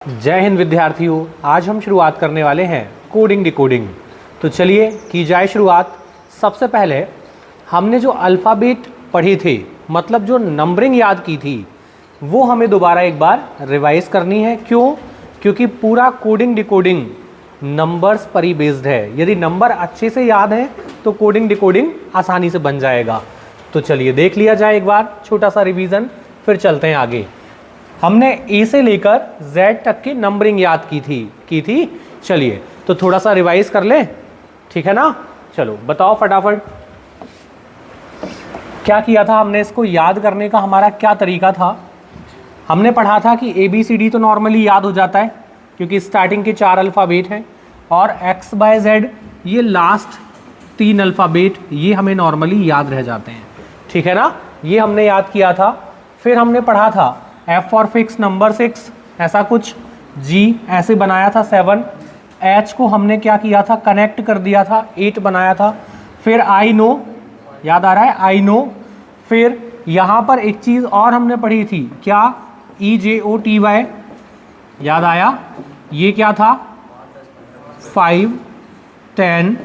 जय हिंद विद्यार्थियों, आज हम शुरुआत करने वाले हैं कोडिंग डिकोडिंग। तो चलिए की जाए शुरुआत। सबसे पहले हमने जो अल्फ़ाबेट पढ़े थे, मतलब जो नंबरिंग याद की थी, वो हमें दोबारा एक बार रिवाइज करनी है। क्यों? क्योंकि पूरा कोडिंग डिकोडिंग नंबर्स पर ही बेस्ड है। यदि नंबर अच्छे से याद है तो कोडिंग डिकोडिंग आसानी से बन जाएगा। तो चलिए देख लिया जाए एक बार छोटा सा रिवीजन, फिर चलते हैं आगे। हमने ए से लेकर जेड तक की नंबरिंग याद की थी। चलिए तो थोड़ा सा रिवाइज कर लें, ठीक है ना। चलो बताओ फटाफट क्या किया था हमने। इसको याद करने का हमारा क्या तरीका था। हमने पढ़ा था कि ABCD तो नॉर्मली याद हो जाता है क्योंकि स्टार्टिंग के 4 अल्फ़ाबेट हैं, और X by Z ये लास्ट 3 अल्फ़ाबेट ये हमें नॉर्मली याद रह जाते हैं, ठीक है ना। ये हमने याद किया था। फिर हमने पढ़ा था F फॉर फिक्स नंबर 6 ऐसा कुछ, G ऐसे बनाया था 7, H को हमने क्या किया था, कनेक्ट कर दिया था 8 बनाया था। फिर I नो, याद आ रहा है I नो। फिर यहाँ पर एक चीज़ और हमने पढ़ी थी, क्या, EJOTY, याद आया। ये क्या था, 5, 10,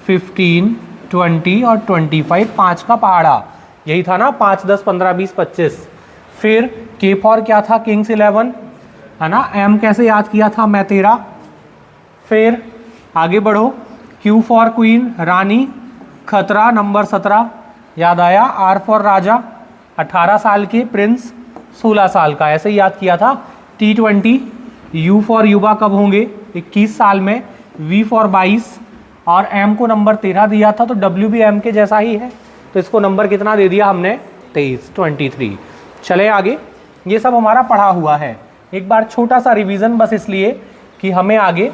15, 20 और 25, 5 का पहाड़ा, यही था ना, 5, 10, 15, 20, 25। फिर K फॉर क्या था, किंग्स 11, है ना। M कैसे याद किया था, मैं तेरा। फिर आगे बढ़ो, Q फॉर क्वीन, रानी, खतरा नंबर 17, याद आया। R फॉर राजा, 18 साल के, प्रिंस 16 साल का, ऐसे ही याद किया था। T20, U फॉर युवा कब होंगे, 21 साल में। V फॉर 22, और M को नंबर 13 दिया था, तो W भी M के जैसा ही है, तो इसको नंबर कितना दे दिया हमने, 23, 23। चले आगे, ये सब हमारा पढ़ा हुआ है। एक बार छोटा सा रिवीजन, बस इसलिए कि हमें आगे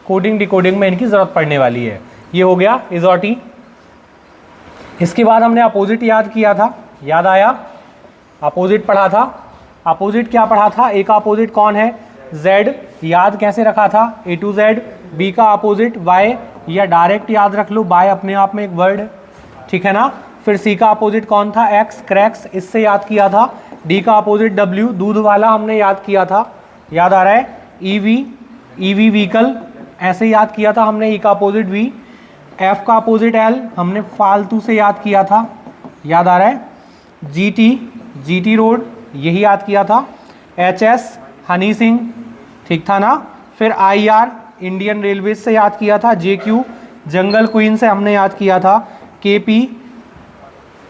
कोडिंग डिकोडिंग में इनकी ज़रूरत पड़ने वाली है। ये हो गया इजोटी। इसके बाद हमने अपोजिट याद किया था, याद आया। अपोजिट पढ़ा था। अपोजिट क्या पढ़ा था, ए का अपोजिट कौन है, Z, याद कैसे रखा था, A to Z। B का अपोजिट Y, या डायरेक्ट याद रख लो, बाय अपने आप में एक वर्ड, ठीक है ना। फिर C का अपोजिट कौन था, X, क्रैक्स, इससे याद किया था। D का अपोजिट W, दूध वाला, हमने याद किया था, याद आ रहा है। EV व्हीकल, ऐसे याद किया था हमने। E का अपोजिट V। F का अपोजिट L, हमने फालतू से याद किया था, याद आ रहा है। GT रोड, यही याद किया था। HS हनी सिंह, ठीक था ना। फिर IR इंडियन रेलवे से याद किया था। JQ जंगल क्वीन से हमने याद किया था। KP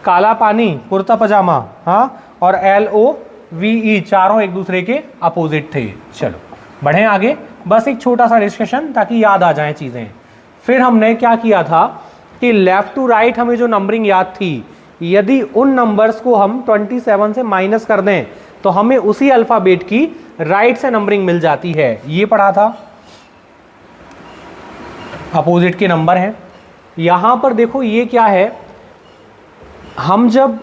काला पानी, कुर्ता पजामा, हाँ। और LOVE चारों एक दूसरे के अपोजिट थे। चलो बढ़ें आगे, बस एक छोटा सा डिस्कशन ताकि याद आ जाएं चीज़ें। फिर हमने क्या किया था कि लेफ़्ट टू राइट हमें जो नंबरिंग याद थी, यदि उन नंबर्स को हम 27 से माइनस कर दें तो हमें उसी अल्फ़ाबेट की राइट से नंबरिंग मिल जाती है। ये पढ़ा था, अपोजिट के नंबर हैं। यहाँ पर देखो ये क्या है, हम जब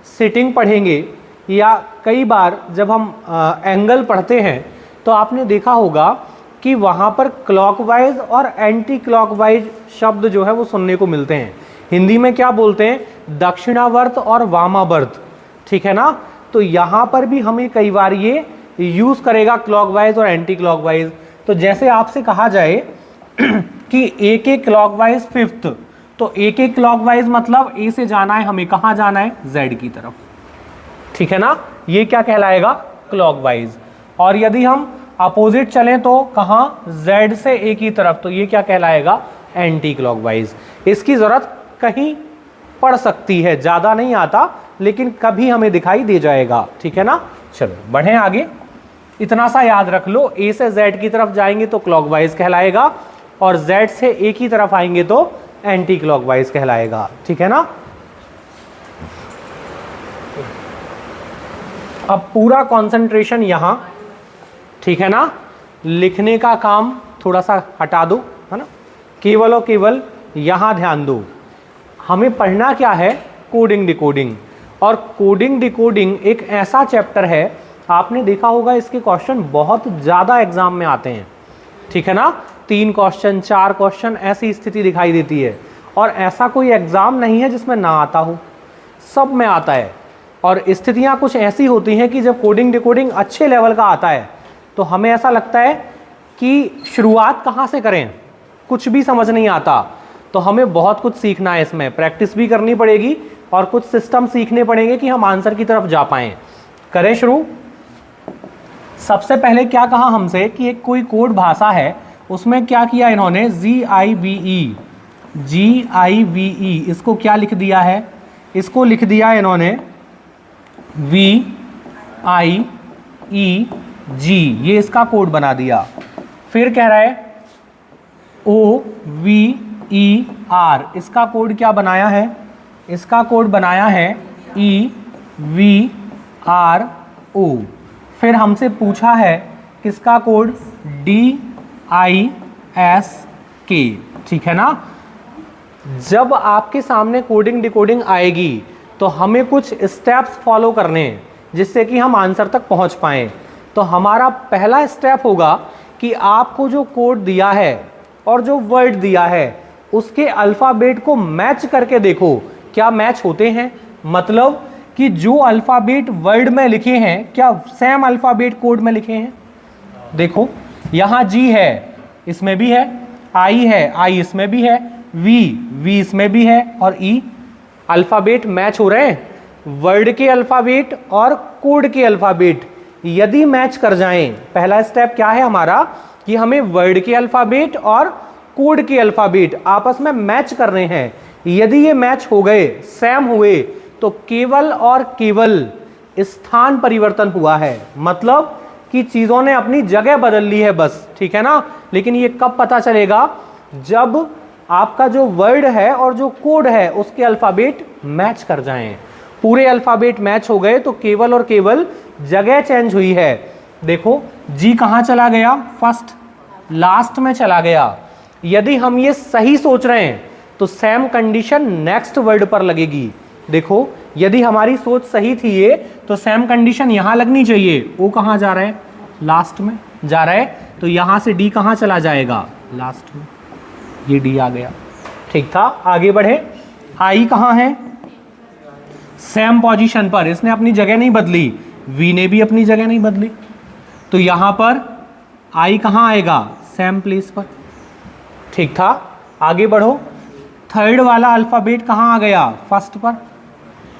सिटिंग पढ़ेंगे या कई बार जब हम एंगल पढ़ते हैं तो आपने देखा होगा कि वहाँ पर क्लॉकवाइज और एंटी क्लॉकवाइज शब्द जो है वो सुनने को मिलते हैं। हिंदी में क्या बोलते हैं, दक्षिणावर्त और वामावर्त, ठीक है ना। तो यहाँ पर भी हमें कई बार ये यूज़ करेगा क्लॉकवाइज और एंटी क्लॉकवाइज। तो जैसे आपसे कहा जाए कि ए के क्लॉकवाइज 5th, तो ए के क्लॉकवाइज मतलब ए से जाना है हमें, कहाँ जाना है, Z की तरफ, ठीक है ना। ये क्या कहलाएगा, क्लॉकवाइज। और यदि हम अपोजिट चलें तो कहाँ, Z से ए की तरफ, तो ये क्या कहलाएगा, एंटी क्लॉकवाइज। इसकी ज़रूरत कहीं पड़ सकती है, ज़्यादा नहीं आता, लेकिन कभी हमें दिखाई दे जाएगा, ठीक है ना। चलो बढ़ें आगे, इतना सा याद रख लो, ए से Z की तरफ जाएंगे तो क्लॉकवाइज कहलाएगा, और Z से ए की तरफ आएंगे तो एंटी क्लॉकवाइज कहलाएगा, ठीक है ना। अब पूरा कंसंट्रेशन यहाँ, ठीक है ना। लिखने का काम थोड़ा सा हटा दो, है ना, केवल और केवल यहाँ ध्यान दो। हमें पढ़ना क्या है, कोडिंग डिकोडिंग। और कोडिंग डिकोडिंग एक ऐसा चैप्टर है, आपने देखा होगा इसके क्वेश्चन बहुत ज़्यादा एग्जाम में आते हैं, ठीक है ना। 3 क्वेश्चन 4 क्वेश्चन ऐसी स्थिति दिखाई देती है, और ऐसा कोई एग्ज़ाम नहीं है जिसमें ना आता हो, सब में आता है। और स्थितियाँ कुछ ऐसी होती हैं कि जब कोडिंग डिकोडिंग अच्छे लेवल का आता है तो हमें ऐसा लगता है कि शुरुआत कहाँ से करें, कुछ भी समझ नहीं आता। तो हमें बहुत कुछ सीखना है, इसमें प्रैक्टिस भी करनी पड़ेगी और कुछ सिस्टम सीखने पड़ेंगे कि हम आंसर की तरफ जा पाएं। करें शुरू। सबसे पहले क्या कहा हमसे कि एक कोई कोड भाषा है, उसमें क्या किया इन्होंने, GIVE इसको क्या लिख दिया है, इसको लिख दिया इन्होंने VIEG, ये इसका कोड बना दिया। फिर कह रहा है OVER, इसका कोड क्या बनाया है, इसका कोड बनाया है EVRO। फिर हमसे पूछा है किसका कोड, DISK, ठीक है ना। जब आपके सामने कोडिंग डिकोडिंग आएगी तो हमें कुछ स्टेप्स फॉलो करने हैं जिससे कि हम आंसर तक पहुंच पाएं। तो हमारा पहला स्टेप होगा कि आपको जो कोड दिया है और जो वर्ड दिया है उसके अल्फ़ाबेट को मैच करके देखो क्या मैच होते हैं, मतलब कि जो अल्फ़ाबेट वर्ड में लिखे हैं क्या सेम अल्फ़ाबेट कोड में लिखे हैं। देखो यहाँ G है, इसमें भी है, I है, I इसमें भी है, V इसमें भी है, और E। अल्फ़ाबेट मैच हो रहे हैं, वर्ड के अल्फ़ाबेट और कोड के अल्फ़ाबेट यदि मैच कर जाएं। पहला स्टेप क्या है हमारा कि हमें वर्ड के अल्फ़ाबेट और कोड के अल्फ़ाबेट आपस में मैच करने हैं। यदि ये मैच हो गए, सेम हुए, तो केवल और केवल स्थान परिवर्तन हुआ है, मतलब कि चीज़ों ने अपनी जगह बदल ली है बस, ठीक है ना। लेकिन ये कब पता चलेगा, जब आपका जो वर्ड है और जो कोड है उसके अल्फ़ाबेट मैच कर जाएं। पूरे अल्फ़ाबेट मैच हो गए तो केवल और केवल जगह चेंज हुई है। देखो जी कहाँ चला गया, फर्स्ट लास्ट में चला गया। यदि हम ये सही सोच रहे हैं तो सेम कंडीशन नेक्स्ट वर्ड पर लगेगी। देखो यदि हमारी सोच सही थी ये, तो सेम कंडीशन यहाँ लगनी चाहिए। ओ कहाँ जा रहा है, लास्ट में जा रहा है, तो यहाँ से डी कहाँ चला जाएगा, लास्ट में। ये डी आ गया, ठीक था। आगे बढ़े, आई कहाँ है, सेम पोजीशन पर, इसने अपनी जगह नहीं बदली, वी ने भी अपनी जगह नहीं बदली, तो यहाँ पर आई कहाँ आएगा, सेम प्लेस पर, ठीक था। आगे बढ़ो, थर्ड वाला अल्फ़ाबेट कहाँ आ गया, फर्स्ट पर।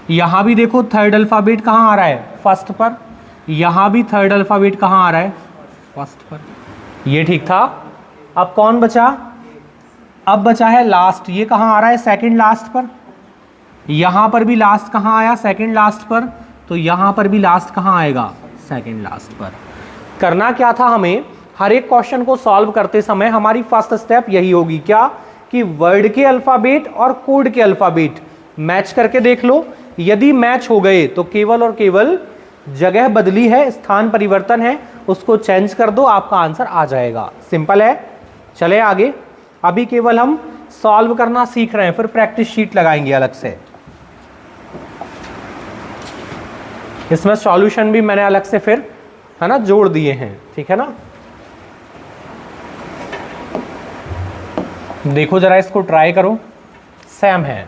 यहाँ भी देखो थर्ड अल्फ़ाबेट कहाँ आ रहा है, फर्स्ट पर। यहाँ भी थर्ड अल्फ़ाबेट कहाँ आ रहा है, फर्स्ट पर। ये ठीक था। अब कौन बचा, अब बचा है लास्ट। ये कहाँ आ रहा है, सेकंड लास्ट पर। यहाँ पर भी लास्ट कहाँ आया, सेकंड लास्ट पर, तो यहाँ पर भी लास्ट कहाँ आएगा, सेकंड लास्ट पर। करना क्या था हमें, हर एक क्वेश्चन को सॉल्व करते समय हमारी फर्स्ट स्टेप यही होगी, क्या कि वर्ड के अल्फ़ाबेट और कोड के अल्फ़ाबेट मैच करके देख लो। यदि मैच हो गए तो केवल और केवल जगह बदली है, स्थान परिवर्तन है, उसको चेंज कर दो, आपका आंसर आ जाएगा। सिंपल है। चले आगे, अभी केवल हम सॉल्व करना सीख रहे हैं, फिर प्रैक्टिस शीट लगाएंगे अलग से। इसमें सॉल्यूशन भी मैंने अलग से फिर है ना जोड़ दिए हैं, ठीक है ना। देखो जरा इसको ट्राई करो, सेम है।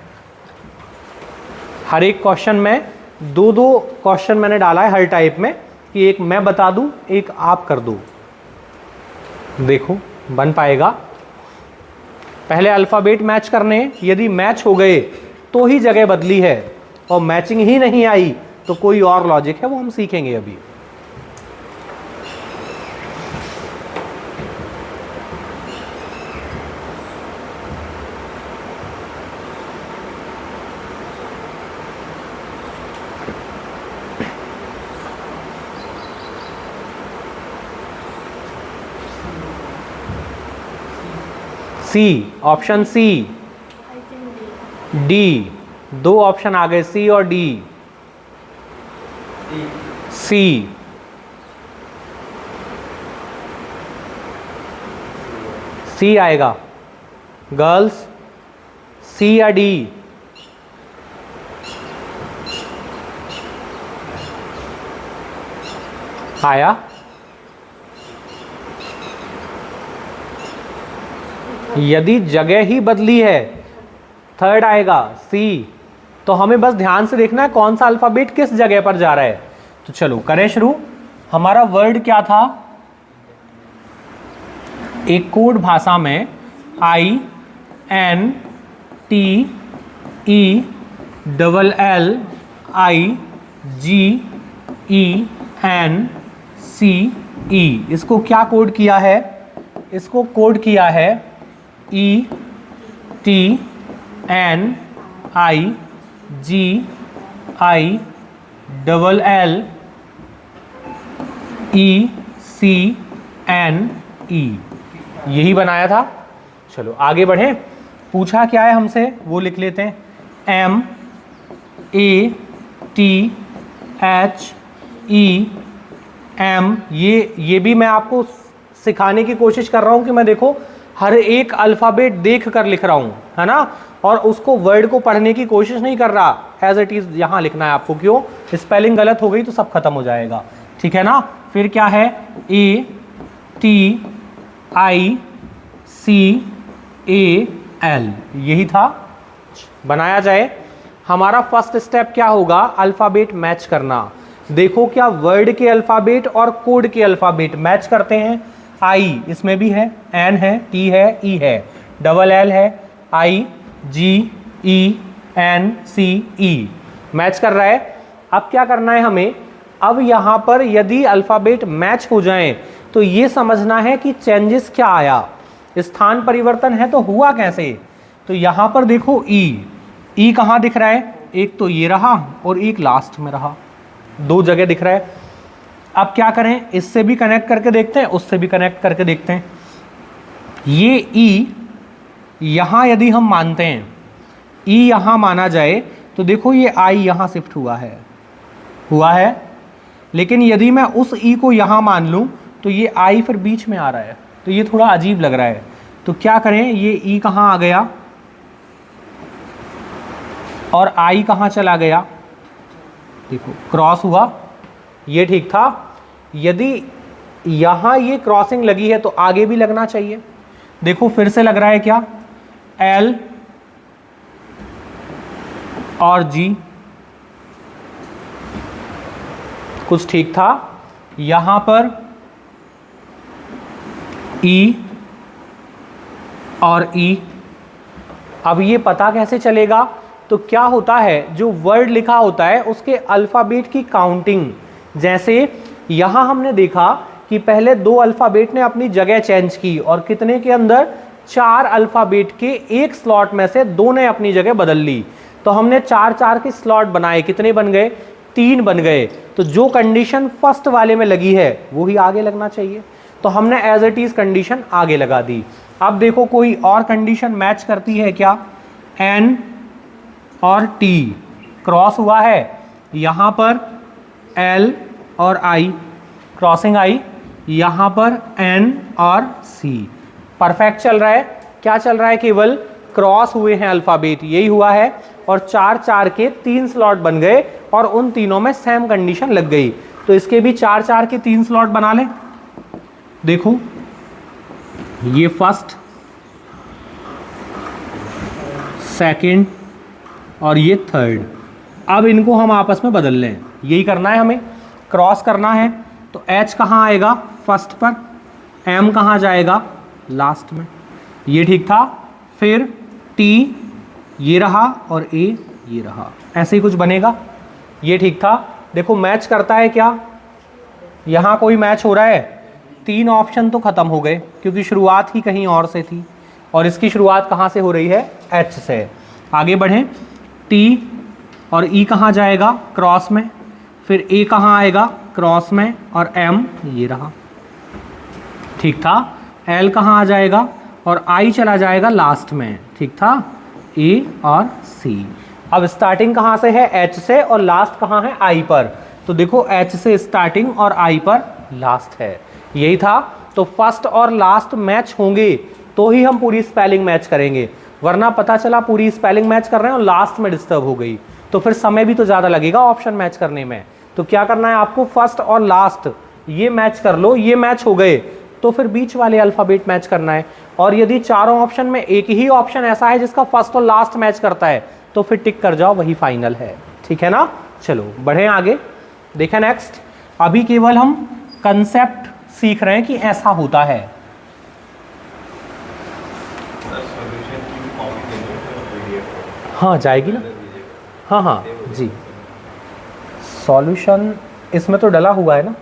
हर एक क्वेश्चन में दो दो क्वेश्चन मैंने डाला है हर टाइप में, कि एक मैं बता दूं, एक आप कर दो। देखो बन पाएगा। पहले अल्फ़ाबेट मैच करने, यदि मैच हो गए तो ही जगह बदली है, और मैचिंग ही नहीं आई तो कोई और लॉजिक है, वो हम सीखेंगे अभी। सी, ऑप्शन सी, डी, दो ऑप्शन आ गए, सी और डी। सी, सी आएगा गर्ल्स, सी या डी, आया। यदि जगह ही बदली है, थर्ड आएगा सी। तो हमें बस ध्यान से देखना है कौन सा अल्फ़ाबेट किस जगह पर जा रहा है। तो चलो करें शुरू। हमारा वर्ड क्या था, एक कोड भाषा में I N T E L I G E N C E, इसको क्या कोड किया है? इसको कोड किया है E T N I G I L E C N E, यही बनाया था। चलो आगे बढ़ें। पूछा क्या है हमसे वो लिख लेते हैं। M A T H E M, ये भी मैं आपको सिखाने की कोशिश कर रहा हूँ कि मैं देखो हर एक अल्फ़ाबेट देख कर लिख रहा हूँ, है ना, और उसको वर्ड को पढ़ने की कोशिश नहीं कर रहा, एज इट इज़ यहाँ लिखना है आपको। क्यों? स्पेलिंग गलत हो गई तो सब खत्म हो जाएगा, ठीक है ना। फिर क्या है? A T I C A L, यही था। बनाया जाए। हमारा फर्स्ट स्टेप क्या होगा? अल्फ़ाबेट मैच करना। देखो क्या वर्ड के अल्फ़ाबेट और कोड के अल्फ़ाबेट मैच करते हैं। आई इसमें भी है, एन है, टी है, ई है, डबल एल है, आई जी ई एन सी ई, मैच कर रहा है। अब क्या करना है हमें? अब यहाँ पर यदि अल्फ़ाबेट मैच हो जाएं तो ये समझना है कि चेंजेस क्या आया, स्थान परिवर्तन है तो हुआ कैसे। तो यहाँ पर देखो ई कहाँ दिख रहा है? एक तो ये रहा और एक लास्ट में रहा, दो जगह दिख रहा है। अब क्या करें? इससे भी कनेक्ट करके देखते हैं, उससे भी कनेक्ट करके देखते हैं। ये ई यहाँ यदि हम मानते हैं, ई यहाँ माना जाए तो देखो ये आई यहाँ शिफ्ट हुआ है, लेकिन यदि मैं उस ई को यहाँ मान लूँ तो ये आई फिर बीच में आ रहा है, तो ये थोड़ा अजीब लग रहा है। तो क्या करें? ये ई कहाँ आ गया और आई कहाँ चला गया? देखो क्रॉस हुआ, ये ठीक था। यदि यहाँ ये क्रॉसिंग लगी है तो आगे भी लगना चाहिए। देखो फिर से लग रहा है क्या? एल और जी, कुछ ठीक था। यहाँ पर ई और ई, अब ये पता कैसे चलेगा? तो क्या होता है, जो वर्ड लिखा होता है उसके अल्फ़ाबेट की काउंटिंग, जैसे यहाँ हमने देखा कि पहले दो अल्फ़ाबेट ने अपनी जगह चेंज की और कितने के अंदर? 4 अल्फ़ाबेट के एक स्लॉट में से 2 ने अपनी जगह बदल ली। तो हमने 4 के स्लॉट बनाए, कितने बन गए? 3 बन गए। तो जो कंडीशन फर्स्ट वाले में लगी है वो ही आगे लगना चाहिए, तो हमने एज इट इज़ कंडीशन आगे लगा दी। अब देखो कोई और कंडीशन मैच करती है क्या? एन और टी क्रॉस हुआ है, यहाँ पर एल और आई क्रॉसिंग आई, यहाँ पर एन और सी, परफेक्ट चल रहा है। क्या चल रहा है? केवल क्रॉस हुए हैं अल्फ़ाबेट, यही हुआ है। और 4 के 3 स्लॉट बन गए और उन तीनों में सेम कंडीशन लग गई। तो इसके भी 4 के 3 स्लॉट बना लें। देखो ये फर्स्ट, सेकंड और ये थर्ड। अब इनको हम आपस में बदल लें, यही करना है हमें। क्रॉस करना है तो H कहाँ आएगा? फर्स्ट पर। M कहाँ जाएगा? लास्ट में, ये ठीक था। फिर T ये रहा और A ये रहा, ऐसे ही कुछ बनेगा, ये ठीक था। देखो मैच करता है क्या? यहाँ कोई मैच हो रहा है? 3 ऑप्शन तो ख़त्म हो गए क्योंकि शुरुआत ही कहीं और से थी और इसकी शुरुआत कहाँ से हो रही है? H से। आगे बढ़ें। T और E कहाँ जाएगा? क्रॉस में। फिर A कहाँ आएगा? क्रॉस में। और M ये रहा, ठीक था। L कहाँ आ जाएगा? और I चला जाएगा लास्ट में, ठीक था। A और C। अब स्टार्टिंग कहाँ से है? H से, और लास्ट कहाँ है? I पर। तो देखो H से स्टार्टिंग और I पर लास्ट है, यही था। तो फर्स्ट और लास्ट मैच होंगे तो ही हम पूरी स्पेलिंग मैच करेंगे, वरना पता चला पूरी स्पेलिंग मैच कर रहे हैं और लास्ट में डिस्टर्ब हो गई तो फिर समय भी तो ज़्यादा लगेगा ऑप्शन मैच करने में। तो क्या करना है आपको? फर्स्ट और लास्ट ये मैच कर लो, ये मैच हो गए तो फिर बीच वाले अल्फ़ाबेट मैच करना है। और यदि चारों ऑप्शन में एक ही ऑप्शन ऐसा है जिसका फर्स्ट और लास्ट मैच करता है तो फिर टिक कर जाओ, वही फाइनल है, ठीक है ना। चलो बढ़ें आगे, देखें नेक्स्ट। अभी केवल हम कंसेप्ट सीख रहे हैं कि ऐसा होता है। हाँ जाएगी ना, हाँ हाँ जी। सॉल्यूशन इसमें तो डला हुआ है ना,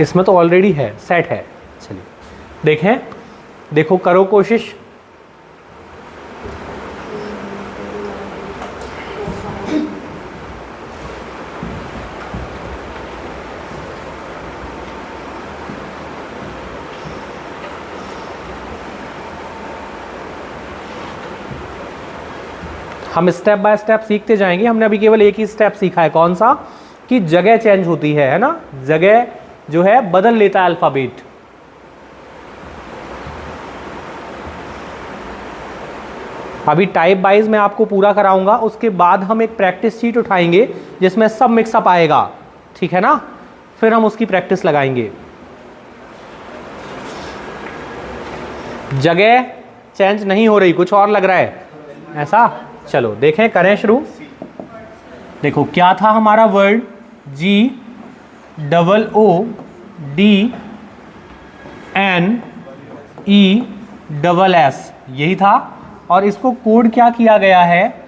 इसमें तो ऑलरेडी है, सेट है। चलिए देखें, देखो करो कोशिश। हम स्टेप बाय स्टेप सीखते जाएंगे। हमने अभी केवल एक ही स्टेप सीखा है, कौन सा, कि जगह चेंज होती है ना, जगह जो है बदल लेता है अल्फाबेट। अभी टाइप वाइज मैं आपको पूरा कराऊंगा, उसके बाद हम एक प्रैक्टिस शीट उठाएंगे जिसमें सब मिक्सअप आएगा, ठीक है ना, फिर हम उसकी प्रैक्टिस लगाएंगे। जगह चेंज नहीं हो रही, कुछ और लग रहा है ऐसा। चलो देखें, करें शुरू। देखो क्या था हमारा वर्ड, GOODNESS, यही था। और इसको कोड क्या किया गया है,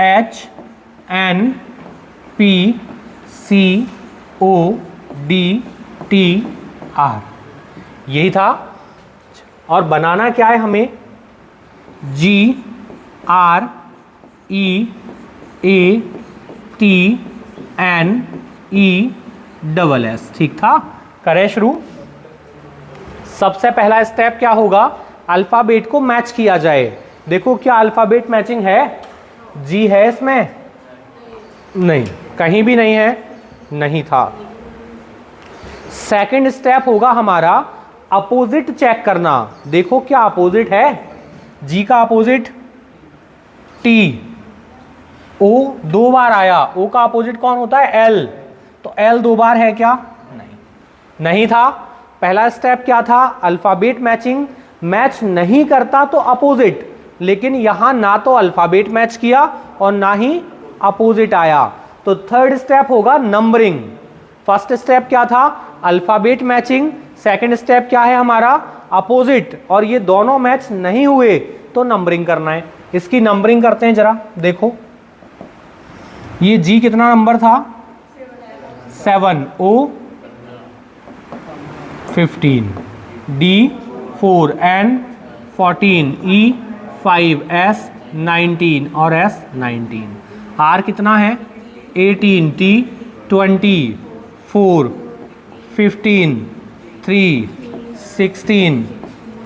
HNPCODTR, यही था। और बनाना क्या है हमें, GREATNESS, ठीक था। करें शुरू। सबसे पहला स्टेप क्या होगा, अल्फाबेट को मैच किया जाए। देखो क्या अल्फाबेट मैचिंग है, जी है इसमें, नहीं, कहीं भी नहीं है, नहीं था। सेकंड स्टेप होगा हमारा अपोजिट चेक करना। देखो क्या अपोजिट है, जी का अपोजिट टी, ओ दो बार आया, ओ का अपोजिट कौन होता है, एल, तो एल दो बार है क्या, नहीं, नहीं था। पहला स्टेप क्या था, अल्फाबेट मैचिंग, मैच नहीं करता तो अपोजिट, लेकिन यहां ना तो अल्फाबेट मैच किया और ना ही अपोजिट आया, तो थर्ड स्टेप होगा नंबरिंग। फर्स्ट स्टेप क्या था, अल्फाबेट मैचिंग, सेकंड स्टेप क्या है हमारा, अपोजिट, और ये दोनों मैच नहीं हुए तो नंबरिंग करना है। इसकी नंबरिंग करते हैं जरा, देखो ये जी कितना नंबर था, 7, ओ 15, डी 4, एन 14, ई 5, एस 19 और एस 19, आर कितना है 18, टी 20, 4, 15, 3, 16,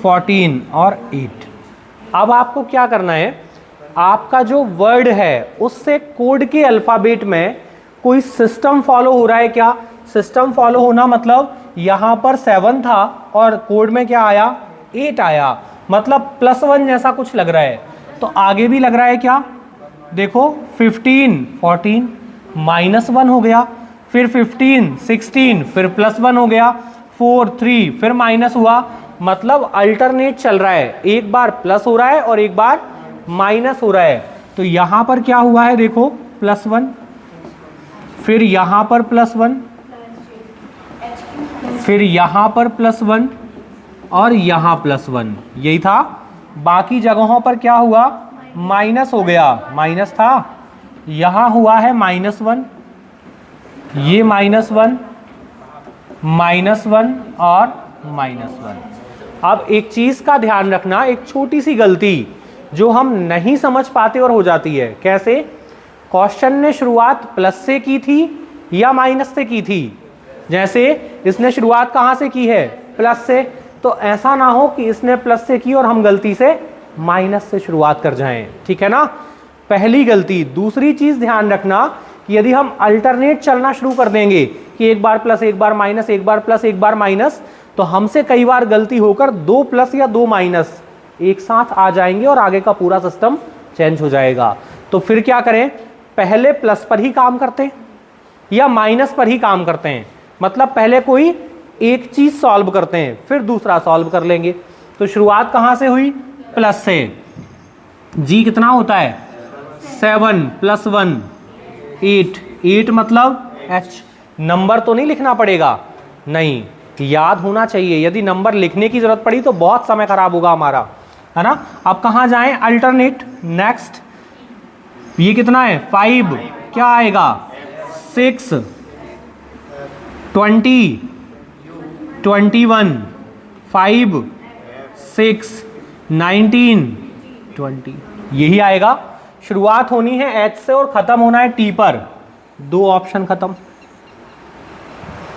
14 और 8। अब आपको क्या करना है, आपका जो वर्ड है उससे कोड के अल्फाबेट में कोई सिस्टम फॉलो हो रहा है क्या। सिस्टम फॉलो होना मतलब यहां पर 7 था और कोड में क्या आया, 8 आया, मतलब +1 जैसा कुछ लग रहा है। तो आगे भी लग रहा है क्या, देखो 15, 14, -1 हो गया, फिर 15, 16, फिर +1 हो गया, 4, 3, फिर माइनस हुआ, मतलब अल्टरनेट चल रहा है, एक बार प्लस हो रहा है और एक बार माइनस हो रहा है। तो यहां पर क्या हुआ है, देखो +1, फिर यहां पर +1, फिर यहां पर +1 और यहां +1, यही था। बाकी जगहों पर क्या हुआ, माइनस हो गया, माइनस था, यहां हुआ है -1, ये -1, -1 और -1। अब एक चीज का ध्यान रखना, एक छोटी सी गलती जो हम नहीं समझ पाते और हो जाती है, कैसे, क्वेश्चन ने शुरुआत प्लस से की थी या माइनस से की थी। जैसे इसने शुरुआत कहां से की है, प्लस से, तो ऐसा ना हो कि इसने प्लस से की और हम गलती से माइनस से शुरुआत कर जाएं, ठीक है ना, पहली गलती। दूसरी चीज ध्यान रखना कि यदि हम अल्टरनेट चलना शुरू कर देंगे कि एक बार प्लस एक बार माइनस, एक बार प्लस एक बार माइनस, तो हमसे कई बार गलती होकर 2 प्लस या 2 माइनस एक साथ आ जाएंगे और आगे का पूरा सिस्टम चेंज हो जाएगा। तो फिर क्या करें, पहले प्लस पर ही काम करते हैं या माइनस पर ही काम करते हैं, मतलब पहले कोई एक चीज सॉल्व करते हैं फिर दूसरा सॉल्व कर लेंगे। तो शुरुआत कहां से हुई, प्लस से। जी कितना होता है, 7 + 1 8, 8 मतलब एच। नंबर तो नहीं लिखना पड़ेगा, नहीं, याद होना चाहिए। यदि नंबर लिखने की जरूरत पड़ी तो बहुत समय खराब होगा हमारा। है ना। अब कहाँ जाएं, अल्टरनेट, नेक्स्ट, ये कितना है 5, क्या आएगा 6, 20, 21, 5, 6, 19, 20, यही आएगा। शुरुआत होनी है H से और खत्म होना है T पर। 2 ऑप्शन खत्म।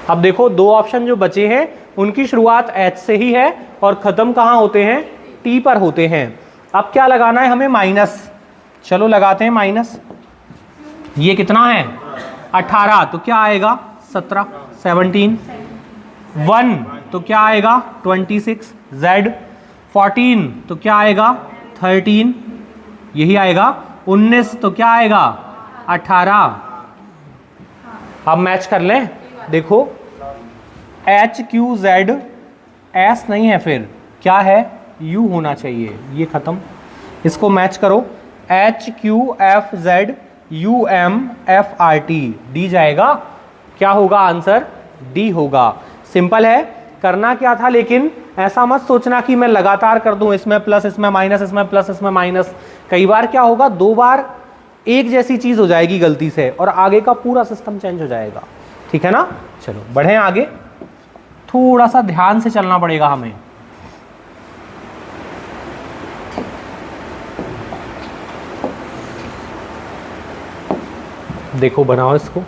अब देखो 2 ऑप्शन जो बचे हैं उनकी शुरुआत H से ही है और खत्म कहाँ होते हैं, T पर होते हैं। अब क्या लगाना है हमें, माइनस। चलो लगाते हैं माइनस। ये कितना है 18, तो क्या आएगा 17, 17, 1 तो क्या आएगा 26, Z 14 तो क्या आएगा 13, यही आएगा। 19 तो क्या आएगा 18। अब मैच कर लें, देखो H Q Z S नहीं है, फिर क्या है U होना चाहिए, ये खत्म। इसको मैच करो, H Q F Z U M F R T, D जाएगा, क्या होगा आंसर, D होगा। सिंपल है, करना क्या था, लेकिन ऐसा मत सोचना कि मैं लगातार कर दूं, इसमें प्लस इसमें माइनस, इसमें प्लस इसमें माइनस। कई बार क्या होगा, 2 बार एक जैसी चीज हो जाएगी गलती से और आगे का पूरा सिस्टम चेंज हो जाएगा, ठीक है ना। चलो बढ़े आगे, थोड़ा सा ध्यान से चलना पड़ेगा हमें। देखो बनाओ इसको,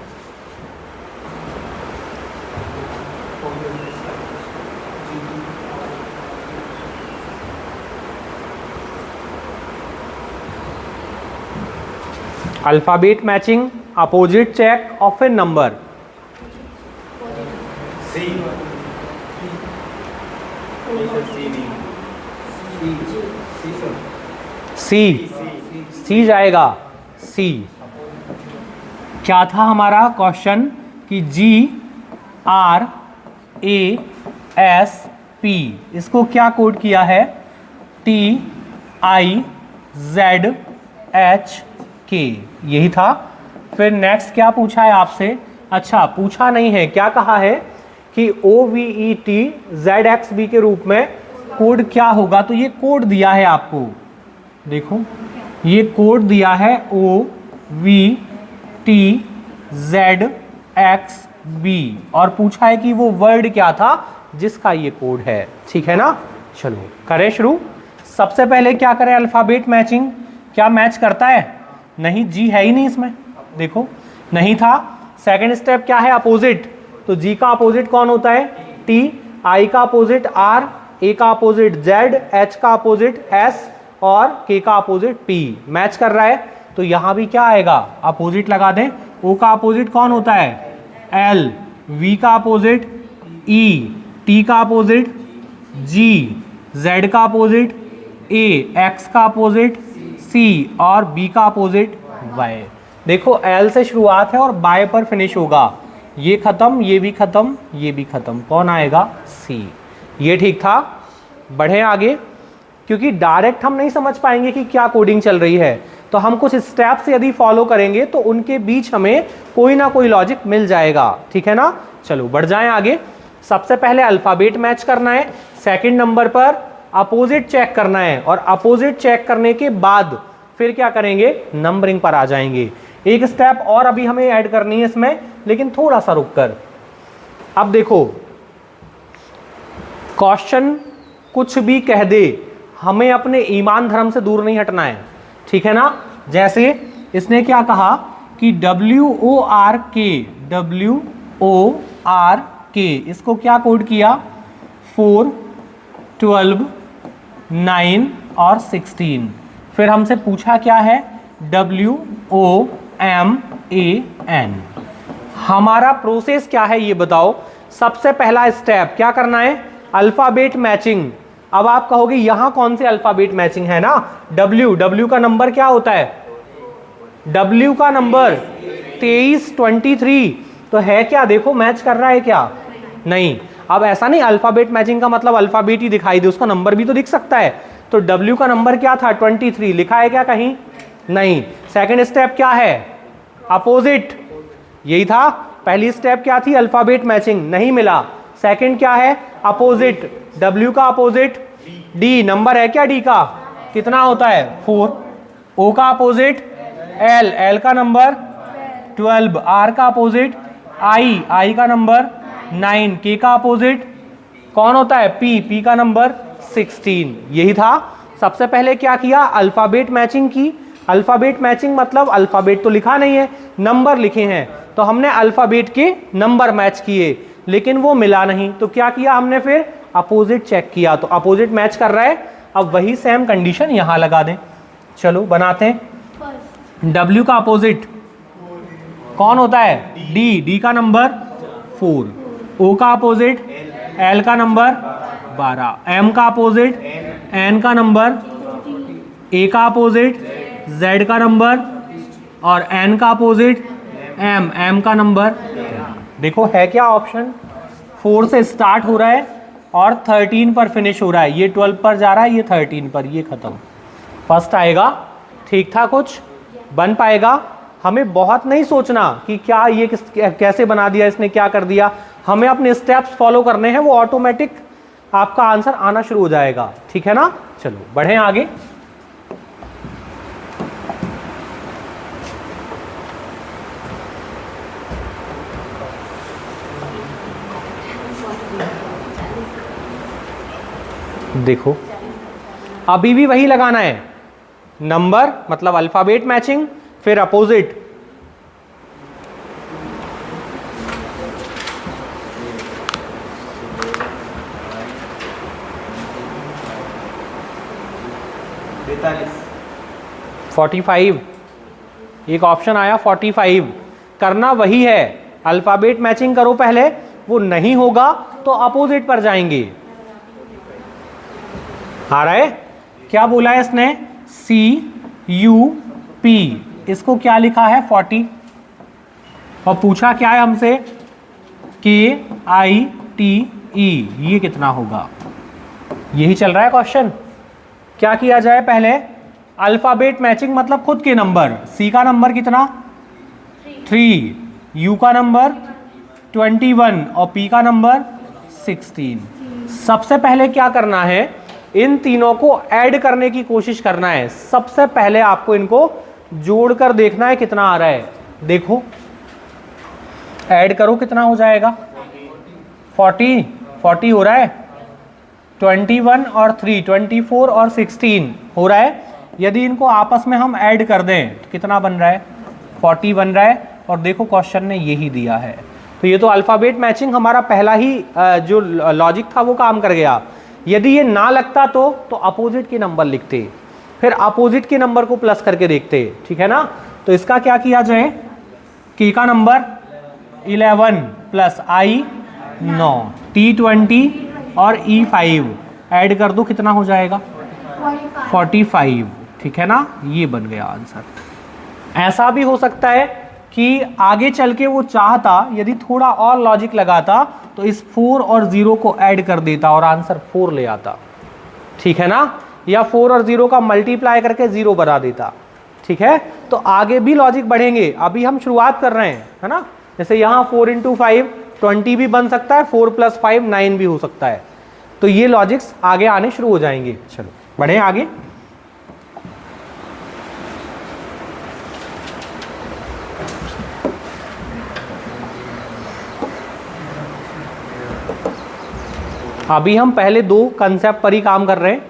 alphabet matching, opposite check of A number. C जाएगा, सी। क्या था हमारा क्वेश्चन कि GRASP, इसको क्या कोड किया है, TIZHK, यही था। फिर नेक्स्ट क्या पूछा है आपसे, अच्छा पूछा नहीं है, क्या कहा है कि OVETZXB के रूप में कोड क्या होगा, तो ये कोड दिया है आपको, देखो ये कोड दिया है OVTZXB, और पूछा है कि वो वर्ड क्या था जिसका ये कोड है, ठीक है ना। चलो करें शुरू। सबसे पहले क्या करें, अल्फाबेट मैचिंग। क्या मैच करता है, नहीं, जी है ही नहीं इसमें, देखो नहीं था। सेकंड स्टेप क्या है, अपोजिट, तो जी का अपोजिट कौन होता है, T, I का अपोजिट R, A का अपोजिट Z, H का अपोजिट S और K का अपोजिट P। मैच कर रहा है, तो यहां भी क्या आएगा, अपोजिट लगा दें। O का अपोजिट कौन होता है, L, V का अपोजिट E, T का अपोजिट G, Z का अपोजिट A, X का अपोजिट C और B का अपोजिट Y। देखो L से शुरुआत है और Y पर फिनिश होगा, ये खत्म, ये भी खत्म, ये भी खत्म, कौन आएगा, C। ये ठीक था। बढ़े आगे, क्योंकि डायरेक्ट हम नहीं समझ पाएंगे कि क्या कोडिंग चल रही है, तो हम कुछ स्टेप्स यदि फॉलो करेंगे तो उनके बीच हमें कोई ना कोई लॉजिक मिल जाएगा, ठीक है ना। चलो बढ़ जाएं आगे। सबसे पहले अल्फाबेट मैच करना है, सेकंड नंबर पर अपोजिट चेक करना है, और अपोजिट चेक करने के बाद फिर क्या करेंगे, नंबरिंग पर आ जाएंगे। एक स्टेप और अभी हमें ऐड करनी है इसमें, लेकिन थोड़ा सा रुककर। अब देखो क्वेश्चन कुछ भी कह दे, हमें अपने ईमान धर्म से दूर नहीं हटना है, ठीक है ना। जैसे इसने क्या कहा कि WORK, इसको क्या कोड किया, 4, 12, 9 और 16। फिर हमसे पूछा क्या है, WOMAN। हमारा प्रोसेस क्या है ये बताओ। सबसे पहला स्टेप क्या करना है, अल्फाबेट मैचिंग। अब आप कहोगे यहां कौन से अल्फाबेट मैचिंग है ना, W का नंबर क्या होता है, W का नंबर 23, 23, तो है क्या, देखो मैच कर रहा है क्या, नहीं। अब ऐसा नहीं अल्फाबेट मैचिंग का मतलब अल्फाबेट ही दिखाई दे, उसका नंबर भी तो दिख सकता है। तो W का नंबर क्या था, 23, लिखा है क्या कहीं, नहीं। सेकंड स्टेप क्या है, अपोजिट, यही था। पहली स्टेप क्या थी, अल्फाबेट मैचिंग, नहीं मिला। सेकंड क्या है, अपोजिट, W का अपोजिट D, नंबर है क्या D का, कितना होता है 4। ओ का अपोजिट एल, एल का नंबर 12, आर का अपोजिट आई, आई का नंबर 9, के का अपोजिट कौन होता है पी, पी का नंबर 16। यही था। सबसे पहले क्या किया, अल्फाबेट मैचिंग की। अल्फाबेट मैचिंग मतलब अल्फाबेट तो लिखा नहीं है, नंबर लिखे हैं, तो हमने अल्फाबेट के नंबर मैच किए, लेकिन वो मिला नहीं, तो क्या किया हमने फिर अपोजिट चेक किया, तो अपोजिट मैच कर रहा है। अब वही सेम कंडीशन यहां लगा दें। चलो बनाते हैं। W का अपोजिट कौन होता है D, D का नंबर 4, O का अपोजिट L का नंबर 12, M का अपोजिट N का नंबर, A का अपोजिट Z का नंबर और N का अपोजिट M, M का नंबर। देखो है क्या ऑप्शन, 4 से स्टार्ट हो रहा है और 13 पर फिनिश हो रहा है, ये 12 पर जा रहा है, ये 13 पर, ये खत्म। फर्स्ट आएगा, ठीक था, कुछ बन पाएगा। हमें बहुत नहीं सोचना कि क्या ये कैसे बना दिया इसने, क्या कर दिया, हमें अपने स्टेप्स फॉलो करने हैं, वो ऑटोमेटिक आपका आंसर आना शुरू हो जाएगा। ठीक है ना, चलो बढ़ें आगे। देखो अभी भी वही लगाना है, नंबर मतलब अल्फाबेट मैचिंग, फिर अपोजिट। पैंतालीस 45, एक ऑप्शन आया 45, करना वही है, अल्फाबेट मैचिंग करो पहले, वो नहीं होगा तो अपोजिट पर जाएंगे। आ रहा है, क्या बोला है इसने, CUP, इसको क्या लिखा है 40, और पूछा क्या है हमसे KITE, ये कितना होगा, यही चल रहा है क्वेश्चन। क्या किया जाए, पहले अल्फाबेट मैचिंग मतलब खुद के नंबर, C का नंबर कितना 3, U का नंबर 21 और P का नंबर 16। सबसे पहले क्या करना है, इन तीनों को ऐड करने की कोशिश करना है। सबसे पहले आपको इनको जोड़कर देखना है कितना आ रहा है। देखो ऐड करो, कितना हो जाएगा 40 हो रहा है, 21 और 3 24 और 16 हो रहा है। यदि इनको आपस में हम ऐड कर दें तो कितना बन रहा है 40 बन रहा है, और देखो क्वेश्चन ने यही दिया है। तो ये तो अल्फाबेट मैचिंग हमारा पहला ही जो लॉजिक था वो काम कर गया। यदि ये ना लगता तो अपोजिट के नंबर लिखते, फिर अपोजिट के नंबर को प्लस करके देखते। ठीक है ना, तो इसका क्या किया जाए, के का नंबर 11 प्लस I 9, T20 और E5 ऐड कर दो, कितना हो जाएगा 45। ठीक है ना, ये बन गया आंसर। ऐसा भी हो सकता है कि आगे चल के वो चाहता, यदि थोड़ा और लॉजिक लगाता तो इस 4 और 0 को ऐड कर देता और आंसर 4 ले आता। ठीक है ना, या 4 और 0 का मल्टीप्लाई करके 0 बना देता। ठीक है, तो आगे भी लॉजिक बढ़ेंगे, अभी हम शुरुआत कर रहे हैं, है ना। जैसे यहाँ 4 × 5 20 भी बन सकता है, 4 + 5 9 भी हो सकता है। तो ये लॉजिक्स आगे आने शुरू हो जाएंगे। चलो बढ़े आगे। अभी हम पहले दो कंसेप्ट पर ही काम कर रहे हैं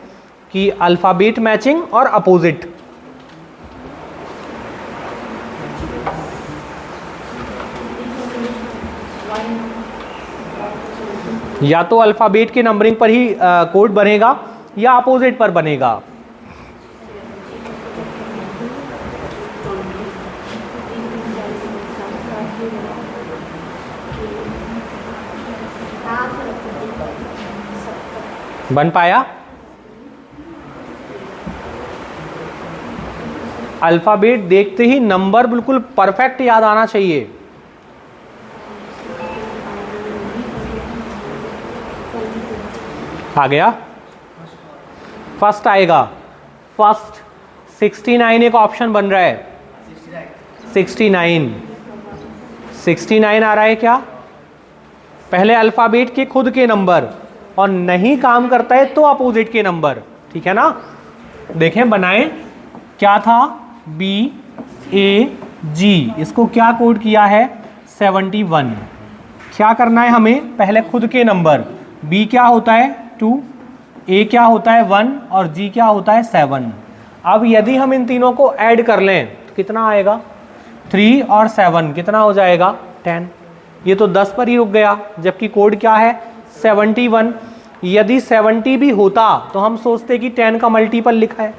कि अल्फाबेट मैचिंग और अपोजिट। या तो अल्फाबेट के नंबरिंग पर ही कोड बनेगा या अपोजिट पर बनेगा। बन पाया? अल्फाबेट देखते ही नंबर बिल्कुल परफेक्ट याद आना चाहिए। आ गया, फर्स्ट आएगा, फर्स्ट 69 एक ऑप्शन बन रहा है, 69 आ रहा है क्या? पहले अल्फाबेट के खुद के नंबर, और नहीं काम करता है तो अपोजिट के नंबर। ठीक है ना, देखें बनाएं, क्या था BAG, इसको क्या कोड किया है 71। क्या करना है हमें, पहले खुद के नंबर, B क्या होता है 2, A क्या होता है 1 और G क्या होता है 7। अब यदि हम इन तीनों को ऐड कर लें तो कितना आएगा, 3 और 7 कितना हो जाएगा 10। ये तो 10 पर ही रुक गया, जबकि कोड क्या है 71। यदि 70 भी होता तो हम सोचते कि 10 का मल्टीपल लिखा है,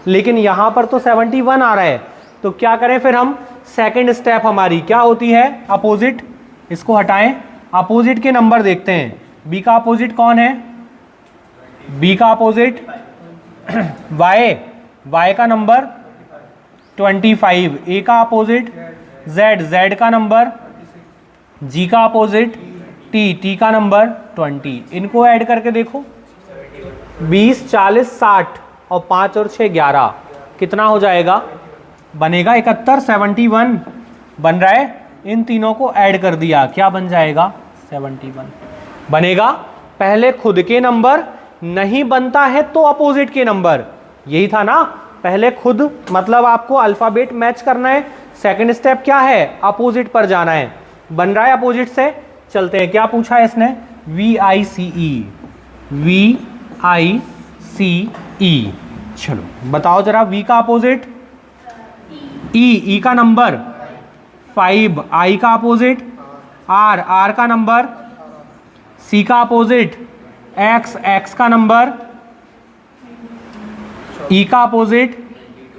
लेकिन यहाँ पर तो 71 आ रहा है। तो क्या करें फिर हम, सेकंड स्टेप हमारी क्या होती है, अपोजिट। इसको हटाएं, अपोजिट के नंबर देखते हैं। बी का अपोजिट कौन है, बी का अपोजिट y का नंबर 25, ए का अपोजिट z का नंबर, जी का अपोजिट टी का नंबर 20। इनको ऐड करके देखो, 20 40 60 और 5 और 6 11 कितना हो जाएगा, बनेगा 71। 71 बन रहा है, इन तीनों को ऐड कर दिया, क्या बन जाएगा 71 बनेगा। पहले खुद के नंबर, नहीं बनता है तो अपोजिट के नंबर, यही था ना, पहले खुद मतलब आपको अल्फाबेट मैच करना है, सेकंड स्टेप क्या है अपोजिट पर जाना है। बन रहा है अपोजिट से, चलते हैं। क्या पूछा है इसने, VICE, चलो बताओ जरा, V का अपोजिट E का नंबर 5, I का अपोजिट R का नंबर, C का अपोजिट X का नंबर, E का अपोजिट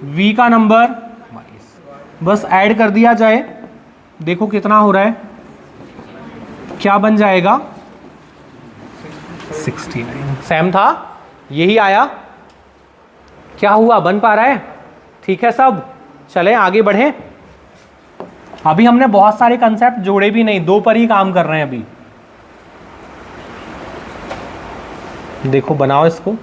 V का नंबर। बस ऐड कर दिया जाए, देखो कितना हो रहा है, क्या बन जाएगा 69। सेम था, यही आया। क्या हुआ, बन पा रहा है, ठीक है सब। चलें आगे बढ़ें। अभी हमने बहुत सारे कंसेप्ट जोड़े भी नहीं, 2 पर ही काम कर रहे हैं अभी। देखो बनाओ इसको,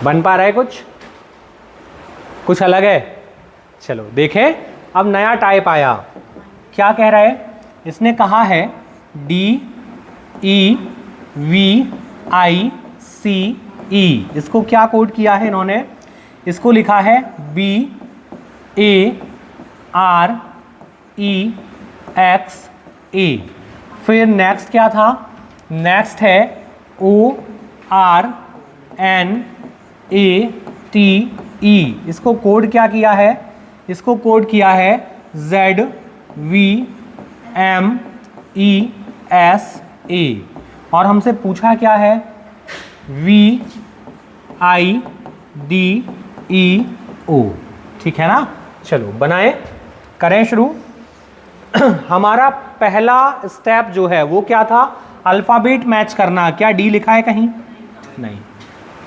बन पा रहा है, कुछ अलग है। चलो देखें, अब नया टाइप आया। क्या कह रहा है, इसने कहा है DEVICE, इसको क्या कोड किया है इन्होंने, इसको लिखा है BAREXA। फिर नेक्स्ट क्या था, नेक्स्ट है ORNATE, इसको कोड क्या किया है, इसको कोड किया है ZVMESA। और हमसे पूछा क्या है VIDEO, ठीक है ना। चलो बनाएं, करें शुरू। हमारा पहला स्टेप जो है वो क्या था, अल्फाबेट मैच करना। क्या डी लिखा है कहीं, नहीं,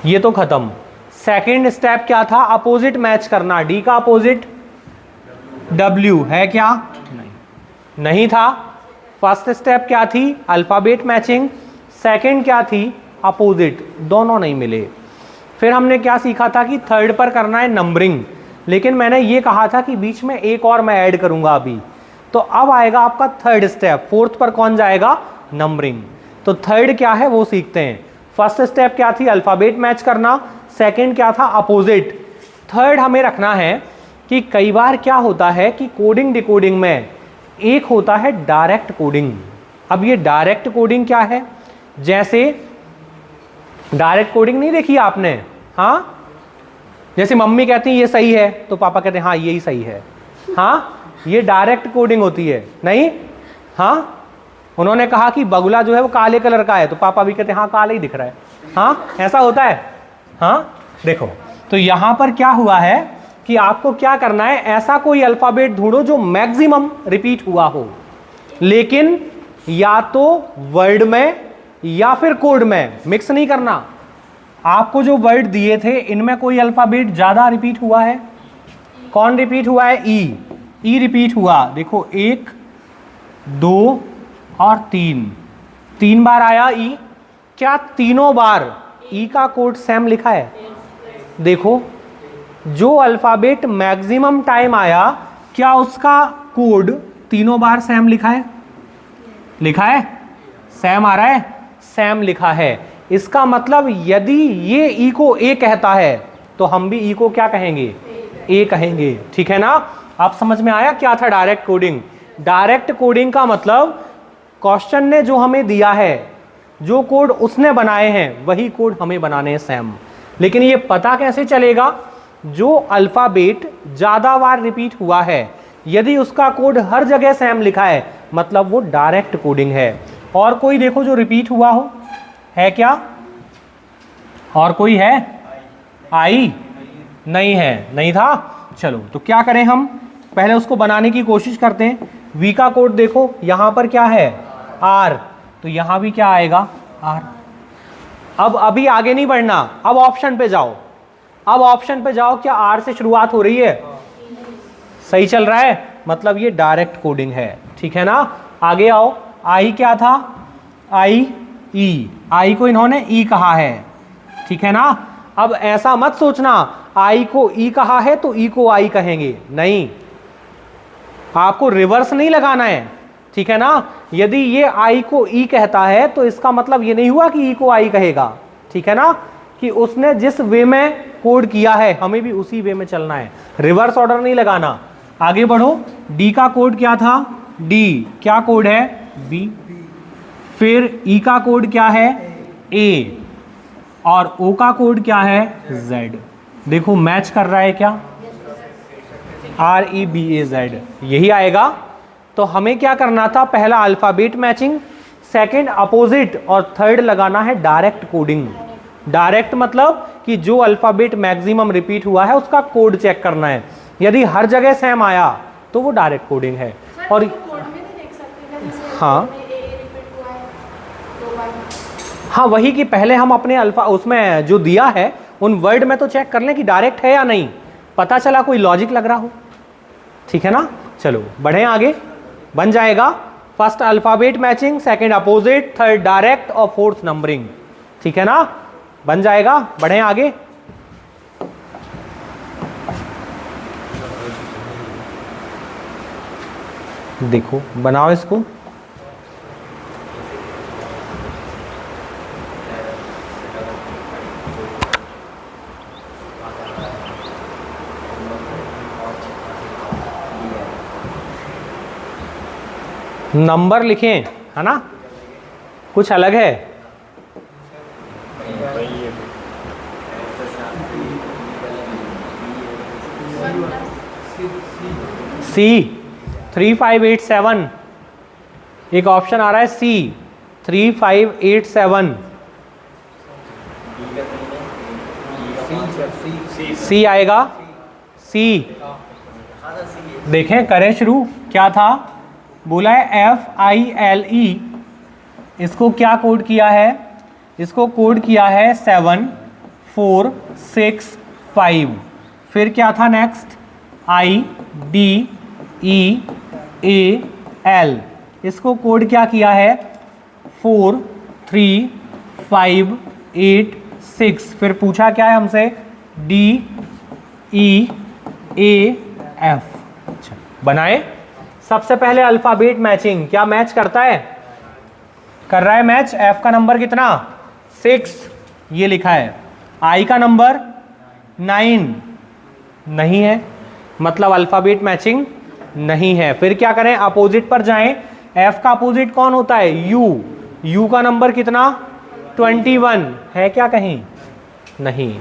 ये तो खत्म। सेकंड स्टेप क्या था, अपोजिट मैच करना। डी का अपोजिट W है क्या, नहीं था। फर्स्ट स्टेप क्या थी, अल्फाबेट मैचिंग। सेकंड क्या थी, अपोजिट, दोनों नहीं मिले। फिर हमने क्या सीखा था कि थर्ड पर करना है नंबरिंग, लेकिन मैंने ये कहा था कि बीच में एक और मैं ऐड करूंगा अभी। तो अब आएगा आपका थर्ड स्टेप, फोर्थ पर कौन जाएगा, नंबरिंग। तो थर्ड क्या है वो सीखते हैं। फर्स्ट स्टेप क्या थी, अल्फाबेट मैच करना। सेकंड क्या था, अपोजिट। थर्ड हमें रखना है कि कई बार क्या होता है कि कोडिंग डिकोडिंग में एक होता है डायरेक्ट कोडिंग। अब ये डायरेक्ट कोडिंग क्या है, जैसे डायरेक्ट कोडिंग नहीं देखी आपने, हाँ, जैसे मम्मी कहती है ये सही है तो पापा कहते हैं हाँ यही सही है, हाँ, ये डायरेक्ट कोडिंग होती है। नहीं, हाँ, उन्होंने कहा कि बगुला जो है वो काले कलर का है तो पापा भी कहते हैं हाँ काला ही दिख रहा है, हाँ, ऐसा होता है। हाँ देखो, तो यहां पर क्या हुआ है कि आपको क्या करना है, ऐसा कोई अल्फाबेट ढूंढो जो मैक्सिमम रिपीट हुआ हो, लेकिन या तो वर्ड में या फिर कोड में, मिक्स नहीं करना। आपको जो वर्ड दिए थे इनमें कोई अल्फाबेट ज्यादा रिपीट हुआ है, कौन रिपीट हुआ है, ई रिपीट हुआ। देखो 1 2 और 3 बार आया ई। क्या तीनों बार ई का कोड सेम लिखा है? देखो, जो अल्फाबेट मैक्सिमम टाइम आया, क्या उसका कोड तीनों बार सेम लिखा है? लिखा है? सेम आ रहा है? सेम लिखा है। इसका मतलब यदि ये ई को ए कहता है तो हम भी ई को क्या कहेंगे? ए कहेंगे। ठीक है ना? आप समझ में आया क्या था डायरेक्ट कोडिंग? डायरेक्ट कोडिंग का मतलब क्वेश्चन ने जो हमें दिया है, जो कोड उसने बनाए हैं वही कोड हमें बनाने हैं सेम। लेकिन ये पता कैसे चलेगा? जो अल्फाबेट ज्यादा बार रिपीट हुआ है, यदि उसका कोड हर जगह सेम लिखा है, मतलब वो डायरेक्ट कोडिंग है। और कोई देखो जो रिपीट हुआ हो, है क्या? और कोई है? आई नहीं है, नहीं था। चलो, तो क्या करें हम? पहले उसको बनाने की कोशिश करते हैं। वी का कोड देखो, यहां पर क्या है? आर, तो यहां भी क्या आएगा? आर। अब अभी आगे नहीं बढ़ना, अब ऑप्शन पे जाओ। अब ऑप्शन पे जाओ, क्या आर से शुरुआत हो रही है? सही चल रहा है, मतलब ये डायरेक्ट कोडिंग है। ठीक है ना? आगे आओ। आई क्या था? आई ई, आई को इन्होंने ई कहा है। ठीक है ना? अब ऐसा मत सोचना आई को ई कहा है तो ई को आई कहेंगे, नहीं, आपको रिवर्स नहीं लगाना है। ठीक है ना? यदि ये आई को ई कहता है तो इसका मतलब ये नहीं हुआ कि ई को आई कहेगा। ठीक है ना? कि उसने जिस वे में कोड किया है हमें भी उसी वे में चलना है, रिवर्स ऑर्डर नहीं लगाना। आगे बढ़ो। डी का कोड क्या था? डी क्या कोड है? बी। फिर ई का कोड क्या है? ए। और ओ का कोड क्या है? जेड। देखो मैच कर रहा है क्या? आर ई बी ए जेड, यही आएगा। तो हमें क्या करना था? पहला अल्फाबेट मैचिंग, सेकंड अपोजिट, और थर्ड लगाना है डायरेक्ट कोडिंग। डायरेक्ट मतलब कि जो अल्फाबेट मैक्सिमम रिपीट हुआ है उसका कोड चेक करना है। यदि हर जगह सेम आया तो वो डायरेक्ट कोडिंग है। और हाँ हाँ, वही कि पहले हम अपने अल्फा उसमें जो दिया है उन वर्ड में तो चेक कर लें कि डायरेक्ट है या नहीं, पता चला कोई लॉजिक लग रहा हो। ठीक है ना? चलो बढ़े आगे। बन जाएगा first alphabet matching, second opposite, third direct और फोर्थ नंबरिंग। ठीक है ना? बन जाएगा। बढ़े आगे। देखो बनाओ इसको। नंबर लिखें, है ना? कुछ अलग है? सी 3587, एक ऑप्शन आ रहा है सी 3587। सी आएगा? सी देखें, करें शुरू। क्या था? बोला है FILE। इसको क्या कोड किया है? इसको कोड किया है 7465। फिर क्या था नेक्स्ट? IDEAL। इसको कोड क्या किया है? 43586। फिर पूछा क्या है हमसे? DEAF। अच्छा, बनाए। सबसे पहले अल्फाबेट मैचिंग, क्या मैच करता है? कर रहा है मैच। एफ का नंबर कितना? 6, ये लिखा है। आई का नंबर 9 नहीं है, मतलब अल्फाबेट मैचिंग नहीं है। फिर क्या करें? अपोजिट पर जाएं। एफ का अपोजिट कौन होता है? यू। यू का नंबर कितना? 21 है क्या कहीं? नहीं,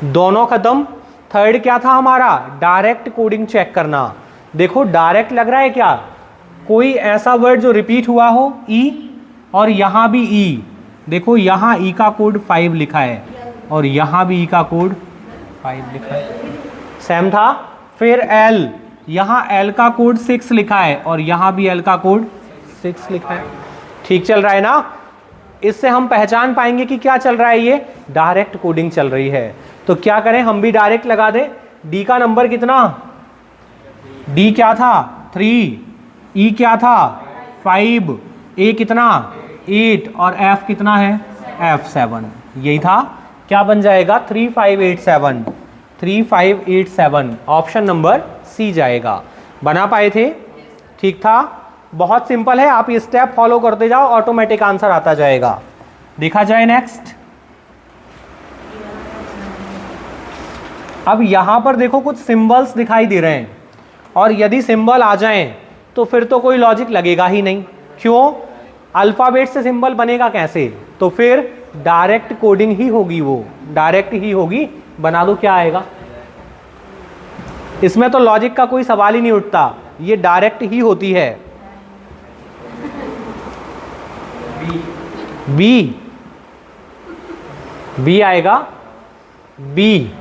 दोनों खत्म। थर्ड क्या था हमारा? डायरेक्ट कोडिंग चेक करना। देखो डायरेक्ट लग रहा है क्या? कोई ऐसा वर्ड जो रिपीट हुआ हो, ई, और यहां भी ई। देखो यहां ई का कोड 5 लिखा है और यहां भी ई का कोड 5 लिखा है, सेम था। फिर एल, यहां एल का कोड 6 लिखा है और यहां भी एल का कोड 6 लिखा है। ठीक चल रहा है ना? इससे हम पहचान पाएंगे कि क्या चल रहा है, ये डायरेक्ट कोडिंग चल रही है। तो क्या करें? हम भी डायरेक्ट लगा दें। डी का नंबर कितना? डी क्या था? 3। ई क्या था? 5। ए कितना 8 और एफ कितना है F7, यही था। क्या बन जाएगा 3587, 3587 ऑप्शन नंबर सी जाएगा। बना पाए थे? ठीक था, बहुत सिंपल है, आप ये स्टेप फॉलो करते जाओ, ऑटोमेटिक आंसर आता जाएगा। देखा जाए नेक्स्ट। अब यहां पर देखो कुछ सिंबल्स दिखाई दे रहे हैं, और यदि सिंबल आ जाएं तो फिर तो कोई लॉजिक लगेगा ही नहीं। क्यों? अल्फाबेट से सिंबल बनेगा कैसे? तो फिर डायरेक्ट कोडिंग ही होगी, वो डायरेक्ट ही होगी। बना दो, क्या आएगा? इसमें तो लॉजिक का कोई सवाल ही नहीं उठता, ये डायरेक्ट ही होती है। बी, बी आएगा। बी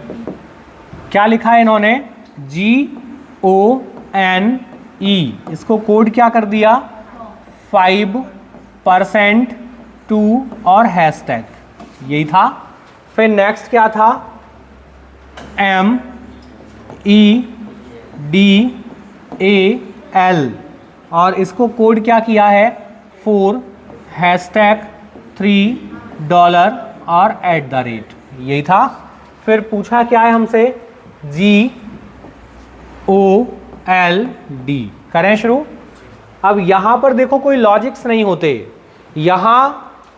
क्या लिखा है इन्होंने? GONE, इसको कोड क्या कर दिया? 5% 2 और हैशटैग, यही था। फिर नेक्स्ट क्या था? MEDAL, और इसको कोड क्या किया है? 4 हैशटैग 3 और @ यही था। फिर पूछा क्या है हमसे? GOLD, करें शुरू। अब यहां पर देखो कोई लॉजिक्स नहीं होते। यहां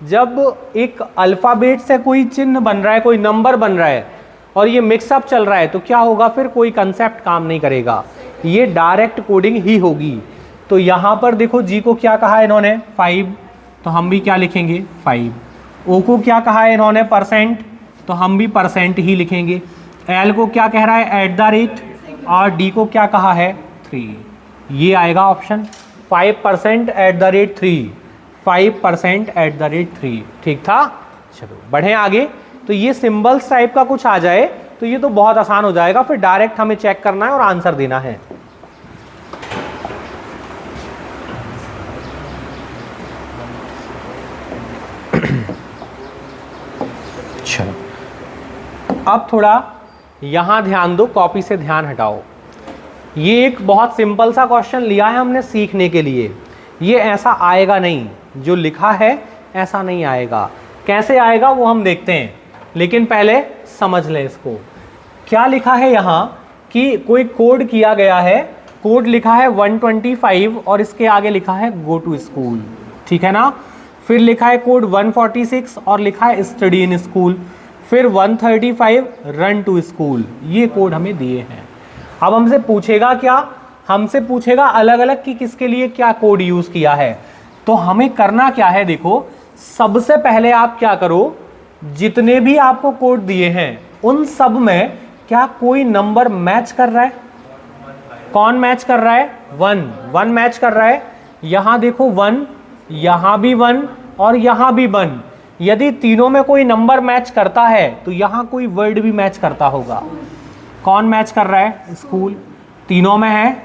जब एक अल्फाबेट से कोई चिन्ह बन रहा है, कोई नंबर बन रहा है और ये मिक्सअप चल रहा है, तो क्या होगा? फिर कोई कंसेप्ट काम नहीं करेगा, ये डायरेक्ट कोडिंग ही होगी। तो यहां पर देखो जी को क्या कहा है इन्होंने? 5, तो हम भी क्या लिखेंगे? 5। ओ को क्या कहा है इन्होंने? %, तो हम भी % ही लिखेंगे। एल को क्या कह रहा है? @ और डी को क्या कहा है? 3। ये आएगा ऑप्शन 5% @ 3, 5% @ 3। ठीक था। चलो बढ़े आगे। तो ये सिंबल्स टाइप का कुछ आ जाए तो ये तो बहुत आसान हो जाएगा, फिर डायरेक्ट हमें चेक करना है और आंसर देना है। चलो अब थोड़ा यहां ध्यान दो, कॉपी से ध्यान हटाओ। ये एक बहुत सिंपल सा क्वेश्चन लिया है हमने सीखने के लिए। ये ऐसा आएगा नहीं, जो लिखा है ऐसा नहीं आएगा। कैसे आएगा वो हम देखते हैं, लेकिन पहले समझ लें इसको। क्या लिखा है यहाँ कि कोई कोड किया गया है, कोड लिखा है 125 और इसके आगे लिखा है गो टू स्कूल, ठीक है ना। फिर लिखा है कोड 146 और लिखा है स्टडी इन स्कूल। फिर 135 रन टू स्कूल। ये कोड हमें दिए हैं। अब हमसे पूछेगा क्या? हमसे पूछेगा अलग अलग कि किसके लिए क्या कोड यूज किया है। तो हमें करना क्या है? देखो, सबसे पहले आप क्या करो, जितने भी आपको कोड दिए हैं उन सब में क्या कोई नंबर मैच कर रहा है? कौन मैच कर रहा है? 1 मैच कर रहा है। यहां देखो 1, यहां भी 1 और यहां भी 1। यदि तीनों में कोई नंबर मैच करता है तो यहां कोई वर्ड भी मैच करता होगा। कौन मैच कर रहा है? स्कूल तीनों में है,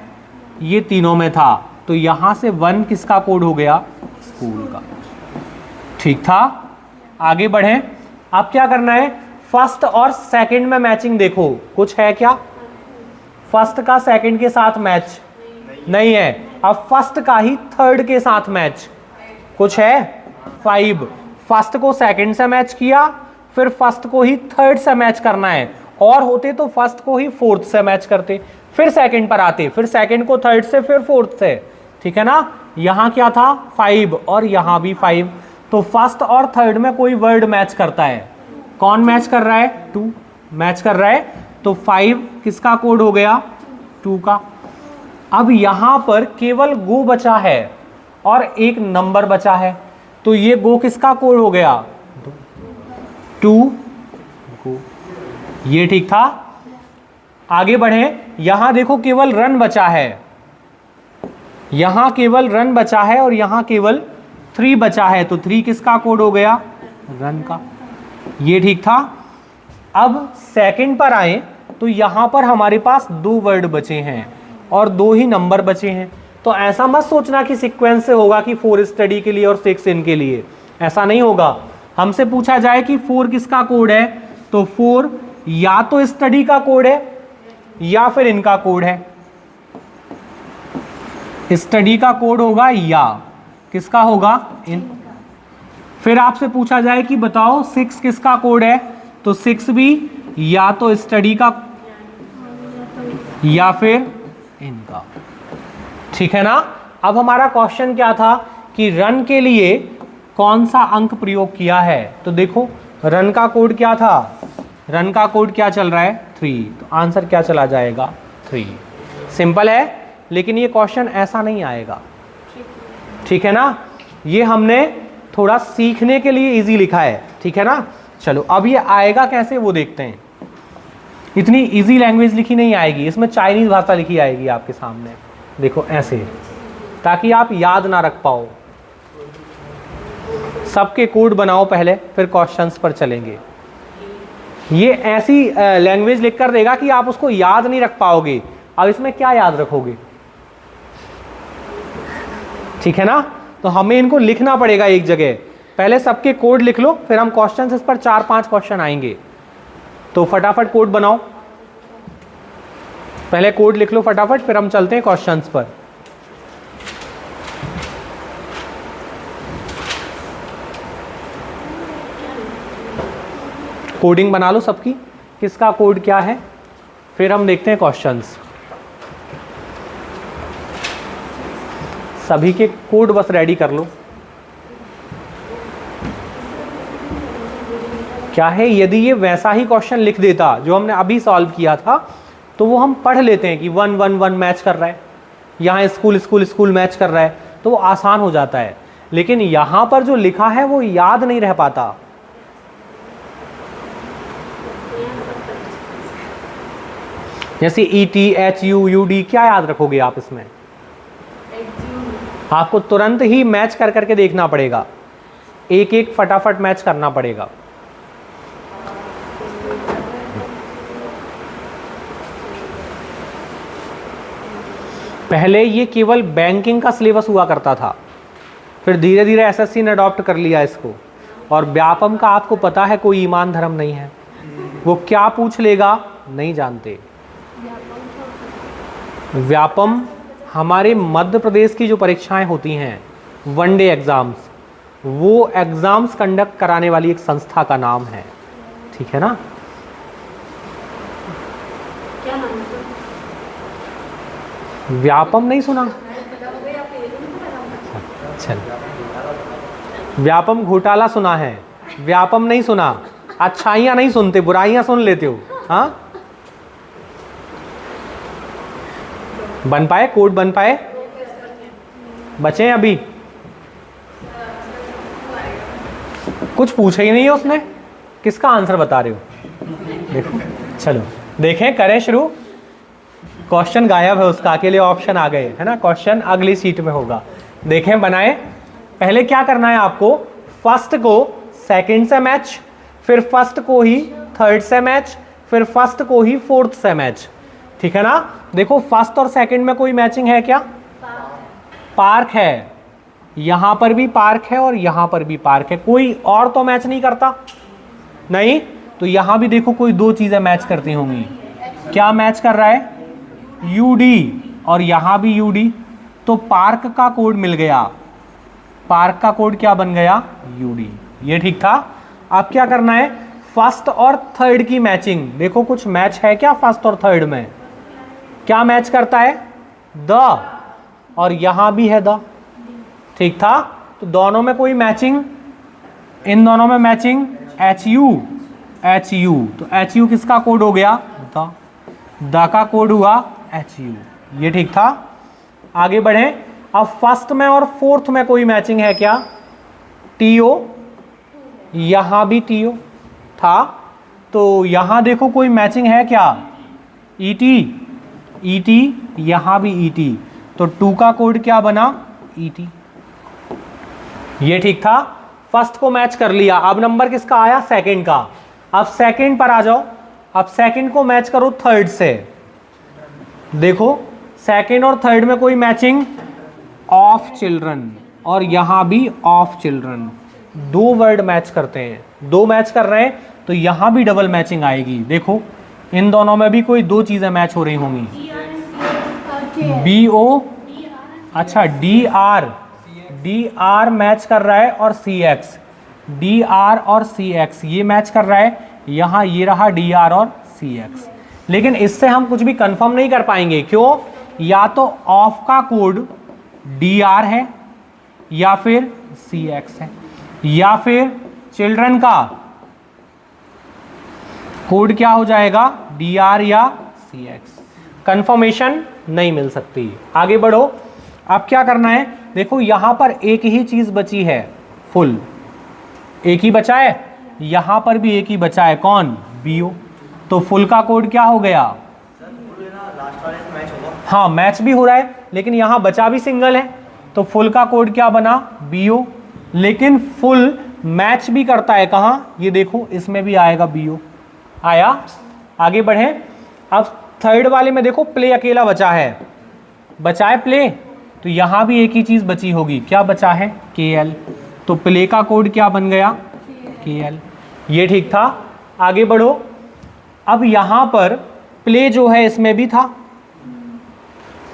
ये तीनों में था, तो यहां से 1 किसका कोड हो गया? स्कूल का। ठीक था। आगे बढ़ें। अब क्या करना है? फर्स्ट और सेकंड में मैचिंग देखो, कुछ है क्या? फर्स्ट का सेकंड के साथ मैच नहीं है। अब फर्स्ट का ही थर्ड के साथ मैच कुछ है? 5। फर्स्ट को सेकंड से मैच किया, फिर फर्स्ट को ही थर्ड से मैच करना है, और होते तो फर्स्ट को ही फोर्थ से मैच करते, फिर सेकंड पर आते, फिर सेकंड को थर्ड से, फिर फोर्थ से। ठीक है ना। यहां क्या था? 5 और यहां भी 5। तो फर्स्ट और थर्ड में कोई वर्ड मैच करता है। कौन मैच कर रहा है? 2 मैच कर रहा है। तो 5 किसका कोड हो गया? 2 का। अब यहां पर केवल गो बचा है और एक नंबर बचा है, तो ये गो किसका कोड हो गया? 2 गो। ये ठीक था। आगे बढ़े। यहां देखो केवल रन बचा है, यहां केवल रन बचा है और यहां केवल 3 बचा है, तो 3 किसका कोड हो गया? रन का। ये ठीक था। अब सेकंड पर आए तो यहां पर हमारे पास 2 वर्ड बचे हैं और 2 ही नंबर बचे हैं। तो ऐसा मत सोचना कि सीक्वेंस से होगा कि 4 स्टडी के लिए और 6 इनके लिए, ऐसा नहीं होगा। हमसे पूछा जाए कि 4 किसका कोड है, तो 4 या तो स्टडी का कोड है या फिर इनका कोड है। स्टडी का कोड होगा या किसका होगा? इन। फिर आपसे पूछा जाए कि बताओ 6 किसका कोड है, तो 6 भी या तो स्टडी का या फिर इनका। ठीक है ना। अब हमारा क्वेश्चन क्या था कि रन के लिए कौन सा अंक प्रयोग किया है, तो देखो रन का कोड क्या था, रन का कोड क्या चल रहा है 3, तो आंसर क्या चला जाएगा 3। सिंपल है, लेकिन ये क्वेश्चन ऐसा नहीं आएगा। ठीक है ना, ये हमने थोड़ा सीखने के लिए इजी लिखा है। ठीक है ना, चलो अब ये आएगा कैसे वो देखते हैं। इतनी इजी लैंग्वेज लिखी नहीं आएगी, इसमें चाइनीज भाषा लिखी आएगी आपके सामने, देखो ऐसे, ताकि आप याद ना रख पाओ। सबके कोड बनाओ पहले, फिर क्वेश्चंस पर चलेंगे। ये ऐसी लैंग्वेज लिख कर देगा कि आप उसको याद नहीं रख पाओगे। अब इसमें क्या याद रखोगे? ठीक है ना, तो हमें इनको लिखना पड़ेगा एक जगह। पहले सबके कोड लिख लो, फिर हम क्वेश्चन इस पर 4-5 क्वेश्चन आएंगे। तो फटाफट कोड बनाओ, पहले कोड लिख लो फटाफट, फिर हम चलते हैं क्वेश्चंस पर। कोडिंग बना लो सबकी, किसका कोड क्या है, फिर हम देखते हैं क्वेश्चंस। सभी के कोड बस रेडी कर लो। क्या है, यदि ये वैसा ही क्वेश्चन लिख देता जो हमने अभी सॉल्व किया था, तो वो हम पढ़ लेते हैं कि 1 1 1 मैच कर रहा है, यहाँ स्कूल स्कूल स्कूल मैच कर रहा है, तो वो आसान हो जाता है। लेकिन यहाँ पर जो लिखा है वो याद नहीं रह पाता। जैसे ET HU UD क्या याद रखोगे आप इसमें? आपको तुरंत ही मैच कर करके देखना पड़ेगा, एक एक फटाफट मैच करना पड़ेगा। पहले ये केवल बैंकिंग का सिलेबस हुआ करता था, फिर धीरे धीरे SSC ने अडॉप्ट कर लिया इसको। और व्यापम का आपको पता है कोई ईमान धर्म नहीं है, वो क्या पूछ लेगा नहीं जानते। व्यापम हमारे मध्य प्रदेश की जो परीक्षाएं होती हैं, वनडे एग्जाम्स, वो एग्जाम्स कंडक्ट कराने वाली एक संस्था का नाम है। ठीक है ना, क्या नाम है? व्यापम नहीं सुना? चल, व्यापम घोटाला सुना है, व्यापम नहीं सुना। अच्छाइयाँ नहीं सुनते, बुराइयाँ सुन लेते हो। हाँ, बन पाए कोड, बन पाए? बचे अभी? कुछ पूछा ही नहीं है उसने, किसका आंसर बता रहे हो? देखो, चलो देखें, करें शुरू। क्वेश्चन गायब है उसका, अकेले ऑप्शन आ गए, है ना। क्वेश्चन अगली सीट में होगा, देखें बनाए। पहले क्या करना है आपको, फर्स्ट को सेकंड से मैच, फिर फर्स्ट को ही थर्ड से मैच, फिर फर्स्ट को ही फोर्थ से मैच। ठीक है ना। देखो फर्स्ट और सेकंड में कोई मैचिंग है क्या? पार्क है, यहां पर भी पार्क है और यहां पर भी पार्क है, कोई और तो मैच नहीं करता नहीं। तो यहां भी देखो कोई दो चीजें मैच करती होंगी। क्या मैच कर रहा है? यूडी, और यहां भी यूडी। तो पार्क का कोड मिल गया, पार्क का कोड क्या बन गया? यूडी। ये ठीक था। अब क्या करना है, फर्स्ट और थर्ड की मैचिंग। देखो कुछ मैच है क्या फर्स्ट और थर्ड में? क्या मैच करता है? द, और यहां भी है द। ठीक था। तो दोनों में कोई मैचिंग, इन दोनों में मैचिंग एच यू। तो एच यू किसका कोड हो गया? द का कोड हुआ एच यू। ये ठीक था। आगे बढ़े। अब फर्स्ट में और फोर्थ में कोई मैचिंग है क्या? टीओ, यहां भी टीओ था। तो यहां देखो कोई मैचिंग है क्या? ईटी, यहां भी ईटी। तो 2 का कोड क्या बना? ईटी। ये ठीक था। फर्स्ट को मैच कर लिया। अब नंबर किसका आया? सेकंड का। अब सेकंड पर आ जाओ। अब सेकंड को मैच करो थर्ड से। देखो सेकंड और थर्ड में कोई मैचिंग? ऑफ चिल्ड्रन, और यहां भी ऑफ चिल्ड्रन। 2 वर्ड मैच करते हैं, 2 मैच कर रहे हैं, तो यहां भी डबल मैचिंग आएगी। देखो इन दोनों में भी कोई 2 चीजें मैच हो रही होंगी। BO, अच्छा DR, डी आर मैच कर रहा है और सी एक्स, डी आर और सी एक्स ये मैच कर रहा है, यहाँ ये रहा डी आर और सी एक्स। लेकिन इससे हम कुछ भी कंफर्म नहीं कर पाएंगे, क्यों? या तो ऑफ का कोड डी आर है या फिर सी एक्स है, या फिर चिल्ड्रन का कोड क्या हो जाएगा, डी आर या सी एक्स। कंफर्मेशन नहीं मिल सकती। आगे बढ़ो। अब क्या करना है, देखो यहां पर एक ही चीज बची है, फुल एक ही बचा है, यहां पर भी एक ही बचा है, कौन? बीओ। तो फुल का कोड क्या हो गया? लास्ट वाले से मैच होगा। हाँ मैच भी हो रहा है, लेकिन यहां बचा भी सिंगल है, तो फुल का कोड क्या बना? बीओ। लेकिन फुल मैच भी करता है कहां? ये देखो इसमें भी आएगा बीओ। आया? आगे बढ़े। अब थर्ड वाले में देखो प्ले अकेला बचा है, बचा है प्ले, तो यहां भी एक ही चीज बची होगी, क्या बचा है? के एल। तो प्ले का कोड क्या बन गया? के एल। ये ठीक था। आगे बढ़ो। अब यहां पर प्ले जो है इसमें भी था,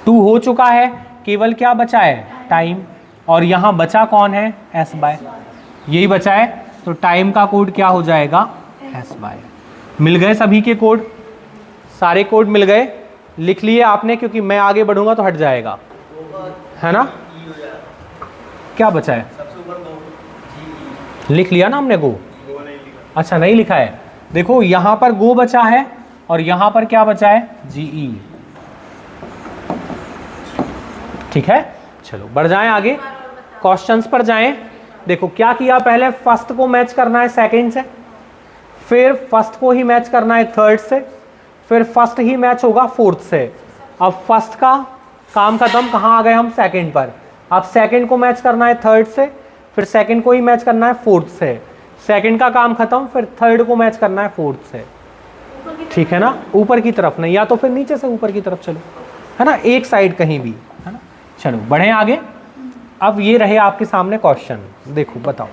2 हो चुका है, केवल क्या बचा है? टाइम। और यहां बचा कौन है? एस बाय, यही बचा है। तो टाइम का कोड क्या हो जाएगा? S by. मिल गए सभी के कोड, सारे कोड मिल गए, लिख लिए आपने, क्योंकि मैं आगे बढ़ूंगा तो हट जाएगा, है ना? क्या बचा है? सबसे ऊपर गो, लिख लिया ना हमने गो? गो नहीं लिखा। अच्छा नहीं लिखा है। देखो यहां पर गो बचा है और यहां पर क्या बचा है? जीई। ठीक है, चलो बढ़ जाएं आगे, क्वेश्चंस पर जाएं। देखो क्या किया, पहले फर्स्ट को मैच करना है सेकंड से, फिर फर्स्ट को ही मैच करना है थर्ड से, फिर फर्स्ट ही मैच होगा फोर्थ से। अब फर्स्ट का काम खत्म, कहाँ आ गए हम? सेकंड पर। अब सेकंड को मैच करना है थर्ड से, फिर सेकंड को ही मैच करना है फोर्थ से, सेकंड का काम खत्म, फिर थर्ड को मैच करना है फोर्थ से। ठीक है ना? ऊपर की तरफ नहीं, या तो फिर नीचे से ऊपर की तरफ चलो, है ना? एक साइड कहीं भी, है ना? चलो बढ़े आगे। अब ये रहे आपके सामने क्वेश्चन, देखो बताओ।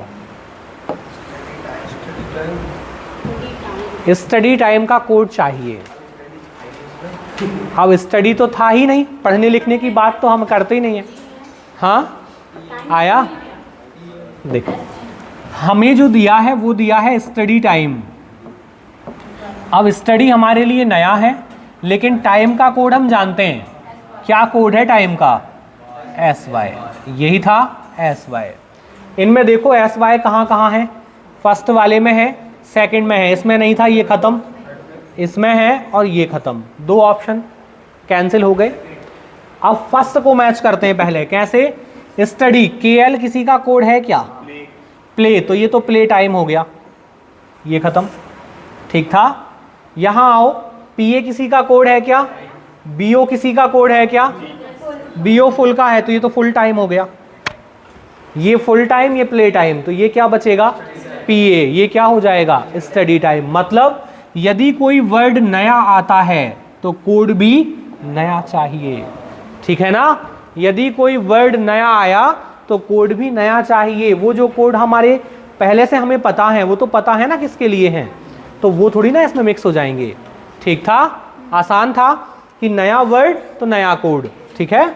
स्टडी टाइम का कोड चाहिए। अब स्टडी तो था ही नहीं, पढ़ने लिखने की बात तो हम करते ही नहीं है। हाँ आया? देखो हमें जो दिया है वो दिया है स्टडी टाइम। अब स्टडी हमारे लिए नया है, लेकिन टाइम का कोड हम जानते हैं। क्या कोड है टाइम का? S Y. यही था एस वाई। इनमें देखो एस वाई कहाँ कहाँ है? फर्स्ट वाले में है, सेकंड में है, इसमें नहीं था, ये खत्म, इसमें है और ये खत्म। 2 ऑप्शन कैंसिल हो गए। अब फर्स्ट को मैच करते हैं पहले, कैसे? स्टडी के एल किसी का कोड है क्या? प्ले, तो ये तो प्ले टाइम हो गया, ये खत्म। ठीक था। यहां आओ, पीए किसी का कोड है क्या? बीओ किसी का कोड है क्या? बीओ फुल का है, तो ये तो फुल टाइम हो गया। ये फुल टाइम, ये प्ले टाइम, तो ये क्या बचेगा? पीए। ये क्या हो जाएगा? Study time. मतलब यदि कोई वर्ड नया आता है तो कोड भी नया चाहिए। ठीक है ना? यदि कोई वर्ड नया आया तो कोड भी नया चाहिए। वो जो कोड हमारे पहले से हमें पता है, वो तो पता है ना किसके लिए हैं, तो वो थोड़ी ना इसमें मिक्स हो जाएंगे। ठीक था? आसान था कि नया वर्ड तो नया कोड। ठीक है,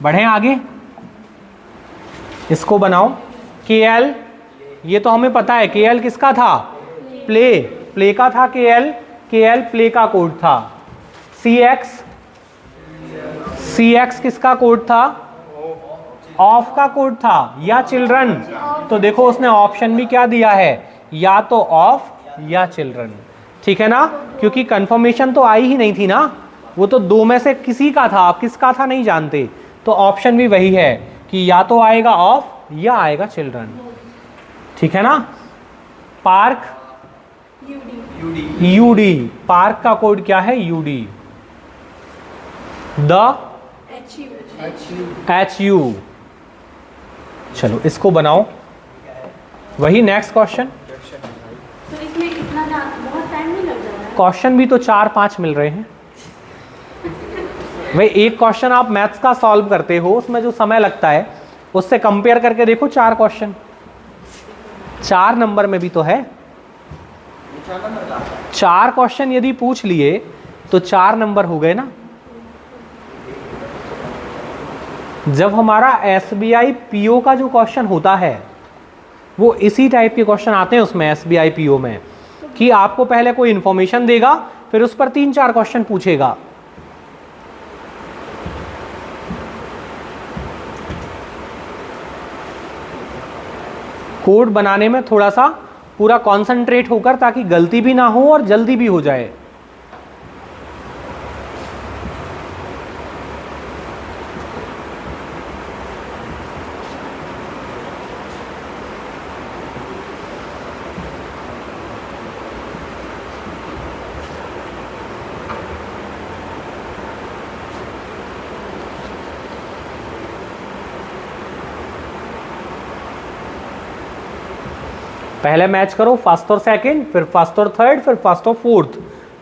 बढ़ें आगे। इसको बनाओ। के एल, ये तो हमें पता है, के एल किसका था? प्ले, प्ले का था के एल प्ले का कोड था। सी एक्स किसका कोड था? ऑफ का कोड था, या चिल्ड्रन? तो देखो उसने ऑप्शन भी क्या दिया है, या तो ऑफ या चिल्ड्रन। ठीक है ना? क्योंकि कंफर्मेशन तो आई ही नहीं थी ना, वो तो 2 में से किसी का था, आप किसका था नहीं जानते, तो ऑप्शन भी वही है कि या तो आएगा ऑफ या आएगा चिल्ड्रन। ठीक है ना? पार्क, यूडी, पार्क का कोड क्या है? यूडी। The H U. चलो इसको बनाओ। वही नेक्स्ट क्वेश्चन। तो इसमें कितना बहुत टाइम नहीं लग जाएगा? क्वेश्चन भी तो 4-5 मिल रहे हैं भाई। एक क्वेश्चन आप मैथ्स का सॉल्व करते हो, उसमें जो समय लगता है उससे कंपेयर करके देखो 4 क्वेश्चन, 4 नंबर में भी तो है। 4 क्वेश्चन यदि पूछ लिए तो 4 नंबर हो गए ना। जब हमारा SBI PO का जो क्वेश्चन होता है वो इसी टाइप के क्वेश्चन आते हैं उसमें, SBI PO में, कि आपको पहले कोई इंफॉर्मेशन देगा फिर उस पर 3-4 क्वेश्चन पूछेगा। कोड बनाने में थोड़ा सा पूरा कॉन्सेंट्रेट होकर, ताकि गलती भी ना हो और जल्दी भी हो जाए। पहले मैच करो फर्स्ट और सेकंड, फिर फर्स्ट और थर्ड, फिर फर्स्ट और फोर्थ,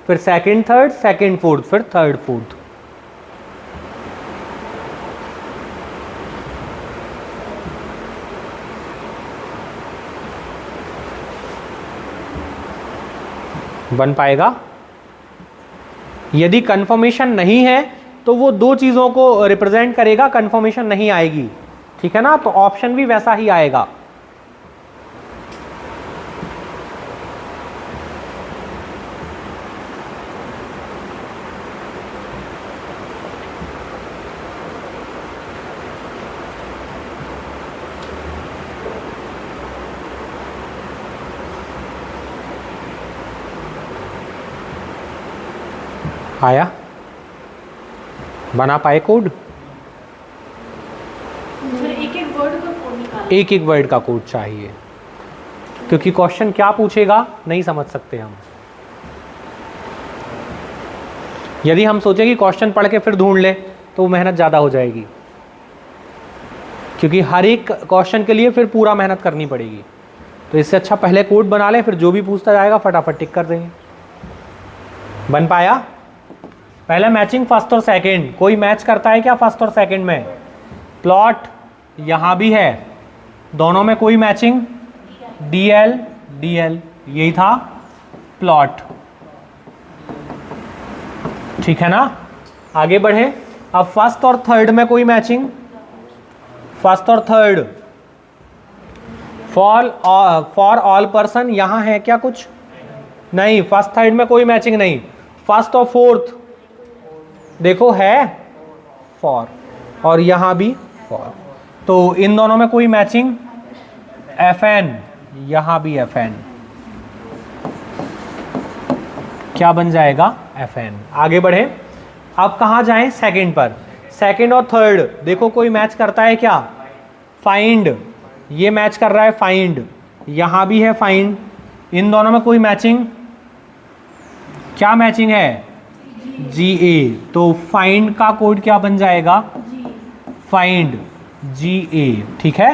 फिर सेकंड थर्ड, सेकंड फोर्थ, फिर थर्ड फोर्थ। बन पाएगा? यदि कंफर्मेशन नहीं है तो वो दो चीजों को रिप्रेजेंट करेगा, कंफर्मेशन नहीं आएगी, ठीक है ना, तो ऑप्शन भी वैसा ही आएगा। आया? बना पाए कोड? फिर एक एक वर्ड का कोड निकालना। एक एक वर्ड का कोड चाहिए, क्योंकि क्वेश्चन क्या पूछेगा नहीं समझ सकते हम। यदि हम सोचें कि क्वेश्चन पढ़ के फिर ढूंढ ले तो मेहनत ज़्यादा हो जाएगी, क्योंकि हर एक क्वेश्चन के लिए फिर पूरा मेहनत करनी पड़ेगी। तो इससे अच्छा पहले कोड बना ले, फिर जो भी पूछता जाएगा फटाफट टिक कर देंगे। बन पाया? पहले मैचिंग फर्स्ट और सेकंड, कोई मैच करता है क्या फर्स्ट और सेकंड में? प्लॉट यहां भी है, दोनों में कोई मैचिंग? DL DL, यही था प्लॉट, ठीक है ना। आगे बढ़े, अब फर्स्ट और थर्ड में कोई मैचिंग? फर्स्ट और थर्ड, फॉर ऑल पर्सन यहां है क्या कुछ? नहीं, फर्स्ट थर्ड में कोई मैचिंग नहीं। फर्स्ट और फोर्थ देखो है फॉर, और यहां भी फॉर, तो इन दोनों में कोई मैचिंग? FN, यहां भी FN, क्या बन जाएगा? FN। आगे बढ़े, अब कहां जाएं? सेकंड पर। सेकंड और थर्ड देखो कोई मैच करता है क्या? फाइंड, ये मैच कर रहा है फाइंड, यहां भी है फाइंड, इन दोनों में कोई मैचिंग? क्या मैचिंग है? GA, तो फाइंड का कोड क्या बन जाएगा? फाइंड GA, ठीक है।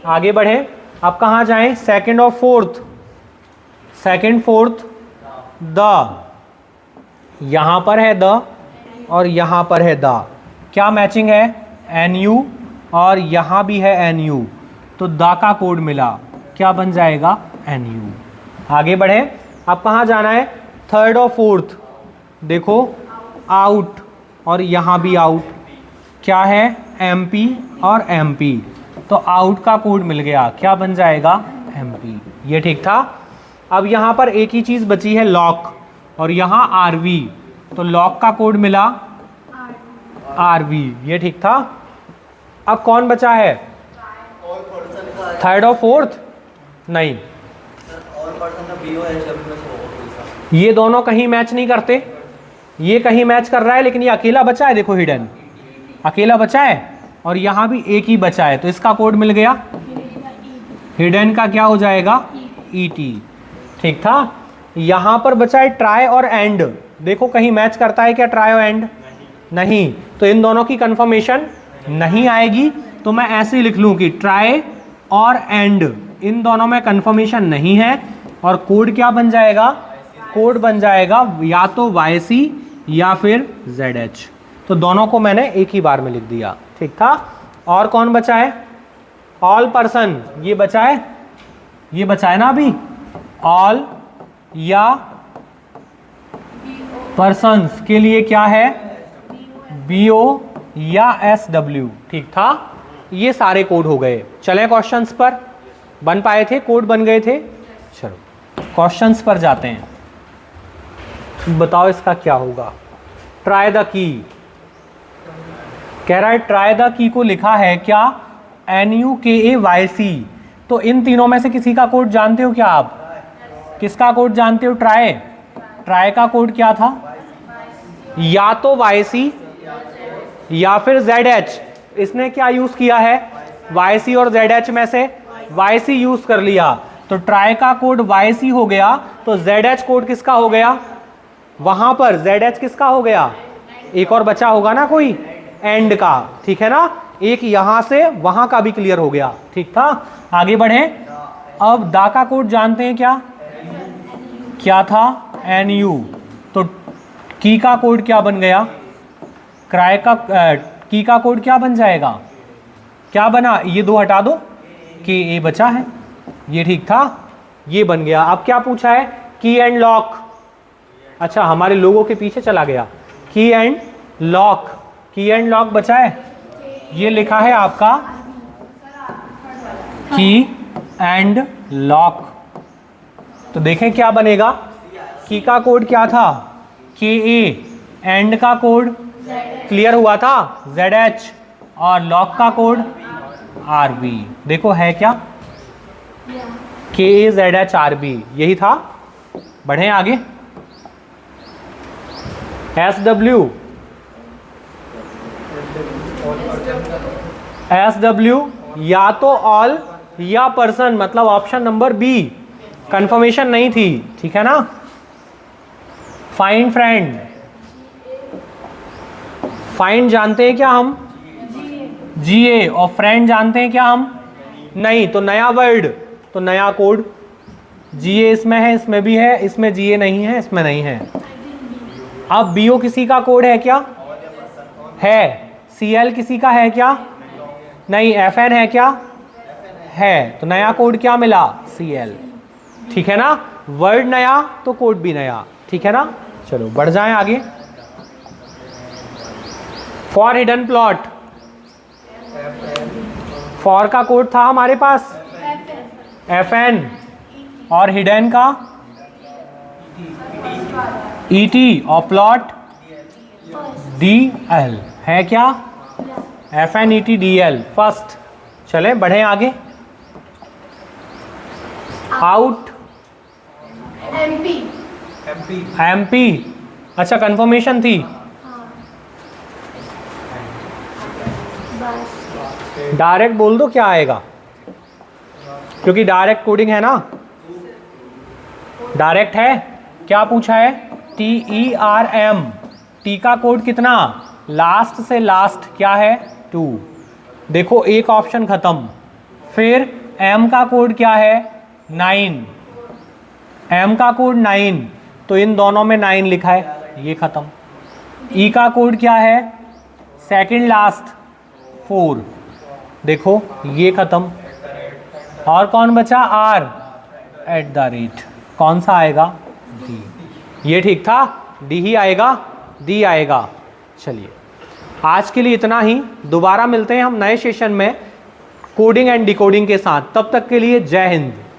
आगे बढ़े, अब कहाँ जाएं? सेकंड और फोर्थ। सेकंड फोर्थ, द, यहां पर है द और यहां पर है द, क्या मैचिंग है? NU, और यहां भी है NU, तो द का कोड मिला, क्या बन जाएगा? NU। आगे बढ़े, अब कहाँ जाना है? थर्ड और फोर्थ, देखो आउट, और यहाँ भी आउट, क्या है? MP और MP, तो आउट का कोड मिल गया, क्या बन जाएगा? MP। ये ठीक था। अब यहाँ पर एक ही चीज़ बची है लॉक, और यहाँ RV, तो लॉक का कोड मिला RV, ये ठीक था। अब कौन बचा है? थर्ड और फोर्थ? नहीं, ये दोनों कहीं मैच नहीं करते, ये कहीं मैच कर रहा है, लेकिन ये अकेला बचा है, देखो हिडन अकेला बचा है, और यहाँ भी एक ही बचा है, तो इसका कोड मिल गया। हिडन का क्या हो जाएगा? ET, ठीक था। यहाँ पर बचा है ट्राई और एंड, देखो कहीं मैच करता है क्या ट्राई और एंड? नहीं, तो इन दोनों की कंफर्मेशन नहीं आएगी, तो मैं ऐसे ही लिख लूँ कि ट्राई और एंड इन दोनों में कंफर्मेशन नहीं है, और कोड क्या बन जाएगा? कोड बन जाएगा या तो YC या फिर ZH, तो दोनों को मैंने एक ही बार में लिख दिया, ठीक था। और कौन बचा है? ऑल पर्सन, ये बचा है, ये बचा है ना अभी, ऑल या पर्सन्स के लिए क्या है? BO या SW, ठीक था। ये सारे कोड हो गए। चलें क्वेश्चंस पर, बन पाए थे, कोड बन गए थे। चलो क्वेश्चंस पर जाते हैं। बताओ इसका क्या होगा। ट्राई द की कह रहा है, ट्राई द की को लिखा है क्या NUKAYC। तो इन तीनों में से किसी का कोड जानते हो क्या आप? किसका कोड जानते हो? ट्राई, ट्राई का कोड क्या था? या तो YC या फिर ZH। इसने क्या यूज किया है? YC और ZH में से YC यूज कर लिया, तो ट्राई का कोड YC हो गया। तो ZH कोड किसका हो गया? वहां पर ZH किसका हो गया? एक और बचा होगा ना कोई, एंड का, ठीक है ना। एक यहां से वहां का भी क्लियर हो गया, ठीक था। आगे बढ़े। अब दा का कोड जानते हैं क्या? क्या था? NU। तो की का कोड क्या बन गया? क्राई का की का कोड क्या बन जाएगा? क्या बना? ये दो हटा दो, कि ए बचा है, ये ठीक था, ये बन गया। अब क्या पूछा है? की एंड लॉक। अच्छा, हमारे लोगों के पीछे चला गया। की एंड लॉक, की एंड लॉक बचा है, ये लिखा है आपका की एंड लॉक। तो देखें क्या बनेगा। की का कोड क्या था? KA। एंड का कोड क्लियर हुआ था, ZH। और लॉक का कोड RB। देखो है क्या, KA ZH RB, यही था। बढ़े आगे। SW, SW या तो ऑल या पर्सन, मतलब ऑप्शन नंबर बी, कंफर्मेशन नहीं थी, ठीक है ना। फाइंड फ्रेंड, फाइंड जानते हैं क्या हम? GA। और फ्रेंड जानते हैं क्या हम? नहीं। तो नया वर्ड, तो नया कोड। GA इसमें है, इसमें भी है, इसमें GA नहीं है, इसमें नहीं है। अब BO किसी का कोड है क्या? है। CL किसी का है क्या? नहीं। FN है क्या? है। तो नया कोड क्या मिला? CL, ठीक है ना। वर्ड नया तो कोड भी नया, ठीक है ना। चलो बढ़ जाएं आगे। फॉर हिडन प्लॉट, फॉर का कोड था हमारे पास FN, और हिडन का ET, और प्लॉट DL है क्या? FN ET DL first. चले बढ़े आगे। Out, MP। अच्छा, कंफर्मेशन थी। डायरेक्ट बोल दो क्या आएगा, क्योंकि डायरेक्ट कोडिंग है ना। डायरेक्ट है। क्या पूछा है? TERM। टी का कोड कितना? लास्ट से लास्ट क्या है? 2। देखो एक ऑप्शन खत्म। फिर M का कोड क्या है? 9। M का कोड 9, तो इन दोनों में 9 लिखा है, ये खत्म। E का कोड क्या है? सेकंड लास्ट 4, देखो ये खत्म। और कौन बचा? R@। कौन सा आएगा? D। ये ठीक था, D ही आएगा, D आएगा। चलिए आज के लिए इतना ही। दोबारा मिलते हैं हम नए सेशन में कोडिंग एंड डिकोडिंग के साथ। तब तक के लिए जय हिंद।